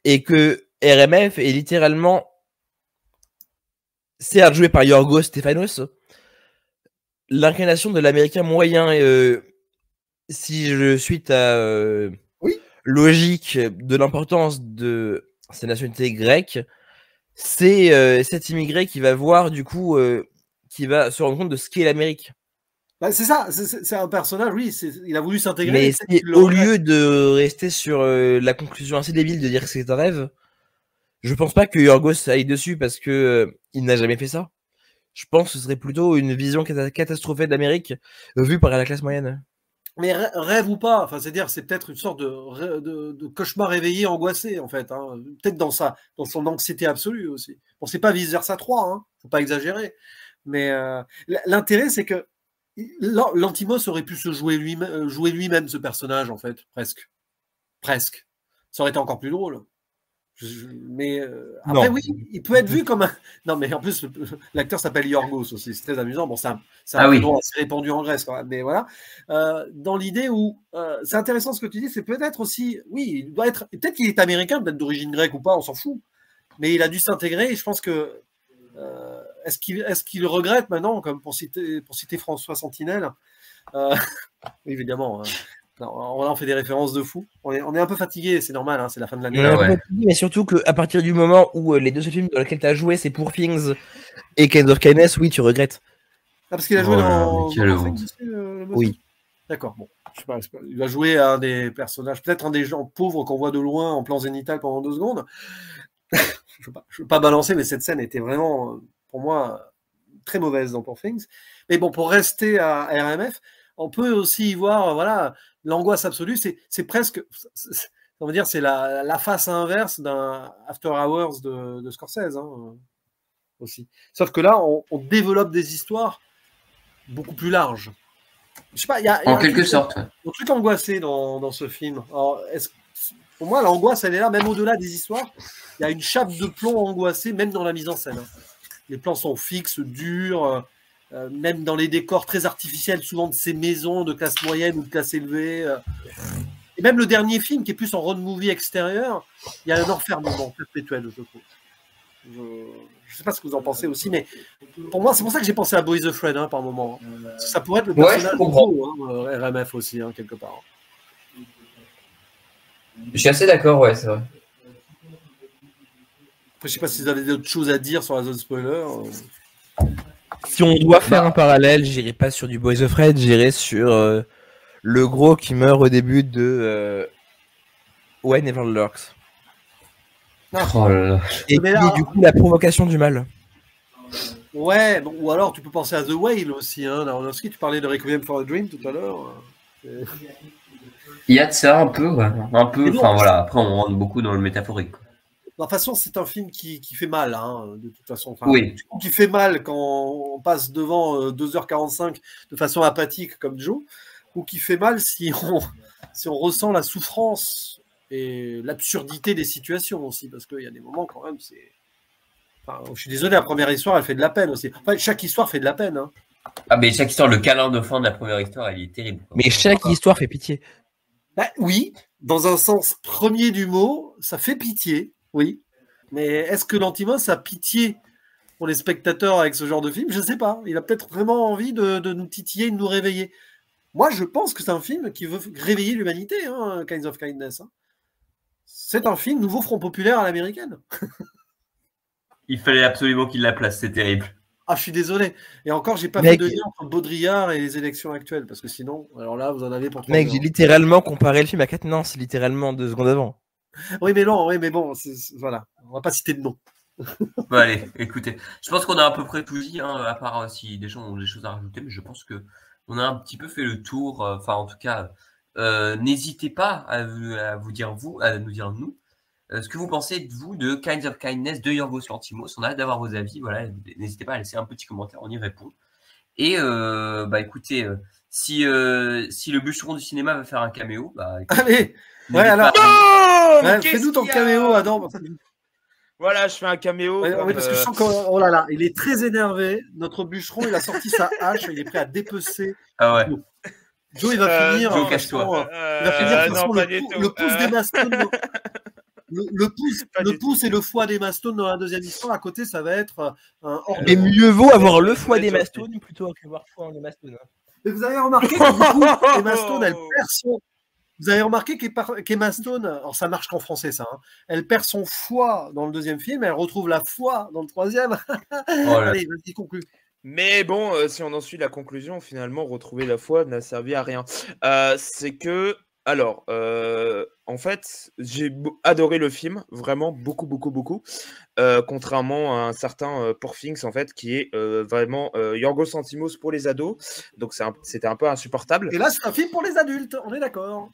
Et que RMF est littéralement, certes joué par Yorgos Stéphanos, l'incarnation de l'américain moyen. Si je suis ta logique de l'importance de sa nationalité grecque, c'est cet immigré qui va voir, du coup, qui va se rendre compte de ce qu'est l'Amérique. Bah, c'est ça, c'est un personnage, oui, il a voulu s'intégrer. Mais au lieu de rester sur la conclusion assez débile de dire que c'est un rêve, je pense pas que Yorgos aille dessus parce que il n'a jamais fait ça. Je pense que ce serait plutôt une vision catastrophée de l'Amérique vue par la classe moyenne. Mais rêve ou pas, enfin, c'est-à-dire c'est peut-être une sorte de cauchemar réveillé, angoissé en fait, hein. Peut-être dans son anxiété absolue aussi. Bon, c'est pas vice versa 3, hein, faut pas exagérer. Mais l'intérêt c'est que Lantimos aurait pu se jouer lui-même ce personnage en fait, presque. Ça aurait été encore plus drôle. Mais après, oui, il peut être vu comme un. Non, mais en plus, l'acteur s'appelle Yorgos aussi, c'est très amusant. Bon, c'est un prénom assez répandu en Grèce, quand même. Mais voilà. Dans l'idée où c'est intéressant ce que tu dis, c'est peut-être aussi. Oui, il doit être. Peut-être qu'il est américain, peut-être d'origine grecque ou pas, on s'en fout. Mais il a dû s'intégrer et je pense que est-ce qu'il regrette maintenant, comme pour citer François Sentinelle, évidemment, non, on en fait des références de fou. On est un peu fatigué, c'est normal, hein, c'est la fin de l'année. Mais surtout qu'à partir du moment où les deux films dans lesquels tu as joué, c'est Poor Things et Kind of Kindness, oui, tu regrettes. Ah, parce qu'il a joué dans honte. Oui. D'accord, bon. Je sais pas, il va jouer un des personnages, peut-être un des gens pauvres qu'on voit de loin en plan zénital pendant 2 secondes. Je veux pas balancer, mais cette scène était vraiment, pour moi, très mauvaise dans Poor Things. Mais bon, pour rester à RMF, on peut aussi y voir, voilà, l'angoisse absolue. C'est presque, on va dire, c'est la face inverse d'un After Hours de Scorsese, hein, aussi. Sauf que là, on développe des histoires beaucoup plus larges. Je sais pas, il y a en quelque sorte. Ouais. Un truc angoissé dans ce film. Alors, pour moi, l'angoisse, elle est là, même au-delà des histoires. Il y a une chape de plomb angoissée, même dans la mise en scène. Les plans sont fixes, durs, même dans les décors très artificiels, souvent de ces maisons de classe moyenne ou de classe élevée. Et même le dernier film, qui est plus en road movie extérieur, il y a un enfermement perpétuel, je trouve. Je ne sais pas ce que vous en pensez aussi, mais pour moi, c'est pour ça que j'ai pensé à Boys Afraid par moment. Ça pourrait être le personnage de RMF aussi, quelque part. Je suis assez d'accord, ouais, c'est vrai. Après, je sais pas si vous avez d'autres choses à dire sur la zone spoiler. Si on doit faire un parallèle, j'irai pas sur du Boys Afraid, j'irai sur le gros qui meurt au début de When Evil Lurks. Oh là là. Et qui est du coup la provocation du mal. Ouais, bon, ou alors tu peux penser à The Whale aussi, Aronofsky, tu parlais de Requiem for a Dream tout à l'heure. Il y a de ça un peu, ouais. Un peu, enfin voilà, après on rentre beaucoup dans le métaphorique. Quoi. De toute façon, c'est un film qui fait mal, de toute façon. Enfin, oui. Qui fait mal quand on passe devant 2h45 de façon apathique comme Joe, ou qui fait mal si on ressent la souffrance et l'absurdité des situations aussi, parce qu'il y a des moments quand même, c'est... Enfin, je suis désolé, la première histoire, elle fait de la peine aussi. Enfin, chaque histoire fait de la peine. Ah, mais chaque histoire, le câlin de fin de la première histoire, elle est terrible. Quoi. Mais chaque histoire fait pitié. Bah, oui, dans un sens premier du mot, ça fait pitié, oui. Mais est-ce que Lantimos a pitié pour les spectateurs avec ce genre de film? Je ne sais pas. Il a peut-être vraiment envie de nous titiller, de nous réveiller. Moi, je pense que c'est un film qui veut réveiller l'humanité, Kinds of Kindness. C'est un film nouveau Front populaire à l'américaine. Il fallait absolument qu'il la place, c'est terrible. Ah, je suis désolé. Et encore, j'ai pas fait de lien entre Baudrillard et les élections actuelles, parce que sinon, alors là, vous en avez pour 3 Mec, j'ai littéralement comparé le film à Katniss, littéralement 2 secondes avant. Oui, mais non, bon, voilà. On va pas citer de nom. Bon, allez, écoutez. Je pense qu'on a à peu près tout dit, à part si des gens ont des choses à rajouter, mais je pense que on a un petit peu fait le tour. Enfin, en tout cas, n'hésitez pas à nous dire nous. Ce que vous pensez, vous, de Kinds of Kindness de Yorgos Lanthimos. On a hâte d'avoir vos avis. Voilà, n'hésitez pas à laisser un petit commentaire, on y répond. Et écoutez, si le bûcheron du cinéma va faire un caméo, allez, ouais, alors, fais-nous ton caméo, Adam. Voilà, je fais un caméo. Oui, parce que je sens oh là là, il est très énervé. Notre bûcheron, il a sorti sa hache, il est prêt à dépecer. Ah ouais. Joe, il va finir. Joe, cache-toi. Il va finir le pouce des Mastones. Le pouce et le foie des Mastones dans la deuxième histoire. À côté, ça va être un hors. Mais mieux vaut avoir le foie des Mastones plutôt que voir foie des Mastones. Mais vous avez remarqué que Emma Stone, elle perd son. Vous avez remarqué qu'Emma Stone, alors ça marche qu'en français, ça. Elle perd son foie dans le deuxième film, elle retrouve la foi dans le troisième. Allez, vas-y, conclue. Mais bon, si on en suit la conclusion, finalement, retrouver la foi n'a servi à rien. C'est que, alors, en fait, j'ai adoré le film, vraiment beaucoup. Contrairement à un certain Poor Things, en fait, qui est vraiment Yorgos Lanthimos pour les ados. Donc c'était un peu insupportable. Et là, c'est un film pour les adultes, on est d'accord.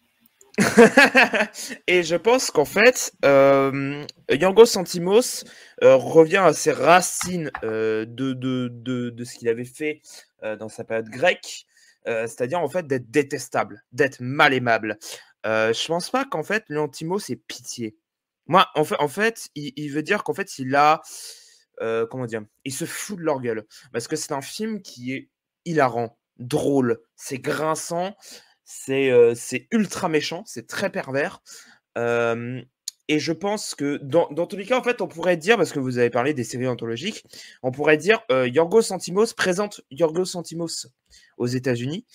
Et je pense qu'en fait, Yorgos Lanthimos revient à ses racines de ce qu'il avait fait dans sa période grecque, c'est-à-dire en fait d'être détestable, d'être mal aimable. Je pense pas qu'en fait Lanthimos ait pitié. Moi, en fait, il veut dire qu'en fait, il a comment dire, il se fout de leur gueule parce que c'est un film qui est hilarant, drôle, c'est grinçant. C'est ultra méchant, c'est très pervers. Et je pense que dans tous les cas, en fait, on pourrait dire, parce que vous avez parlé des séries anthologiques, on pourrait dire Yorgos Lanthimos présente Yorgos Lanthimos aux États-Unis.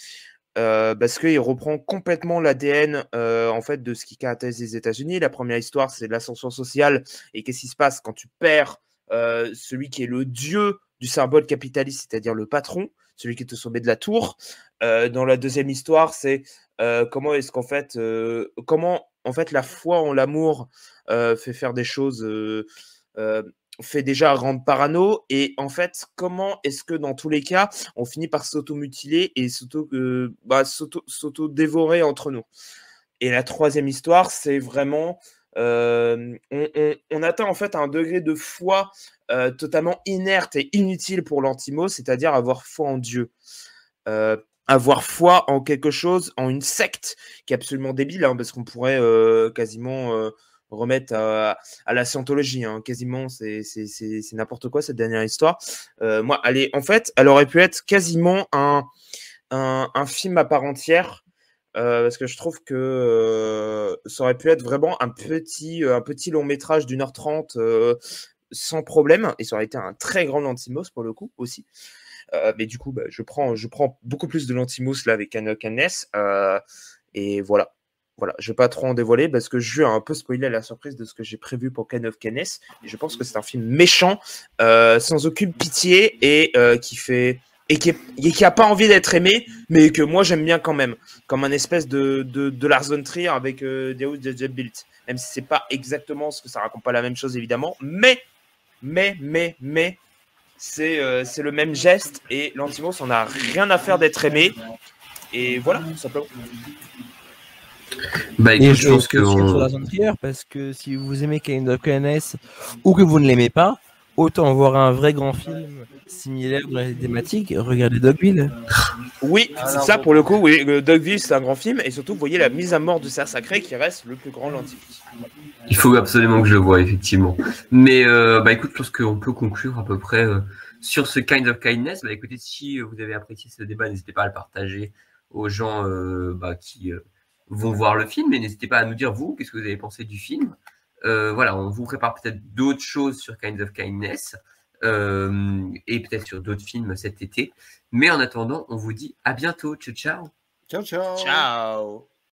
Parce qu'il reprend complètement l'ADN en fait, de ce qui caractérise les États-Unis. La première histoire, c'est l'ascension sociale et qu'est-ce qui se passe quand tu perds celui qui est le dieu du symbole capitaliste, c'est-à-dire le patron, celui qui est au sommet de la tour. Dans la deuxième histoire, c'est comment est-ce qu'en fait, comment en fait la foi en l'amour fait faire des choses. Fait déjà rendre parano et en fait comment est-ce que dans tous les cas on finit par s'auto-mutiler et s'auto-dévorer entre nous. Et la troisième histoire, c'est vraiment on atteint en fait un degré de foi totalement inerte et inutile pour Lanthimos, c'est-à-dire avoir foi en Dieu, avoir foi en quelque chose, en une secte qui est absolument débile, hein, parce qu'on pourrait quasiment remettre à la scientologie, hein. Quasiment, c'est n'importe quoi cette dernière histoire. Moi, en fait, elle aurait pu être quasiment un film à part entière, parce que je trouve que ça aurait pu être vraiment un petit long métrage d'1h30 sans problème, et ça aurait été un très grand Lanthimos pour le coup aussi. Mais du coup, je prends beaucoup plus de Lanthimos là avec Can of Kindness, et voilà. Voilà, je ne vais pas trop en dévoiler parce que je vais un peu spoiler la surprise de ce que j'ai prévu pour Can of Kindness. Et je pense que c'est un film méchant, sans aucune pitié et qui a pas envie d'être aimé, mais que moi j'aime bien quand même, comme un espèce de Lars von Trier avec Deus Ex Built. Même si c'est pas exactement ce que ça raconte, pas la même chose évidemment, mais c'est le même geste et Lanthimos on a rien à faire d'être aimé et voilà tout simplement. Bah écoute, je pense que sur la zone trier, parce que si vous aimez Kind of Kindness ou que vous ne l'aimez pas, autant voir un vrai grand film similaire dans les thématiques, regardez Dogville. Oui, c'est ça pour le coup, oui, Dogville c'est un grand film et surtout vous voyez la mise à mort de Serre Sacré qui reste le plus grand Lanthimos. Il faut absolument que je le voie effectivement. Mais bah écoute, je pense qu'on peut conclure à peu près sur ce Kind of Kindness. Bah écoutez, si vous avez apprécié ce débat, n'hésitez pas à le partager aux gens qui vont voir le film, et n'hésitez pas à nous dire vous, qu'est-ce que vous avez pensé du film. Voilà, on vous prépare peut-être d'autres choses sur Kind of Kindness et peut-être sur d'autres films cet été. Mais en attendant, on vous dit à bientôt. Ciao, ciao. Ciao, ciao. Ciao.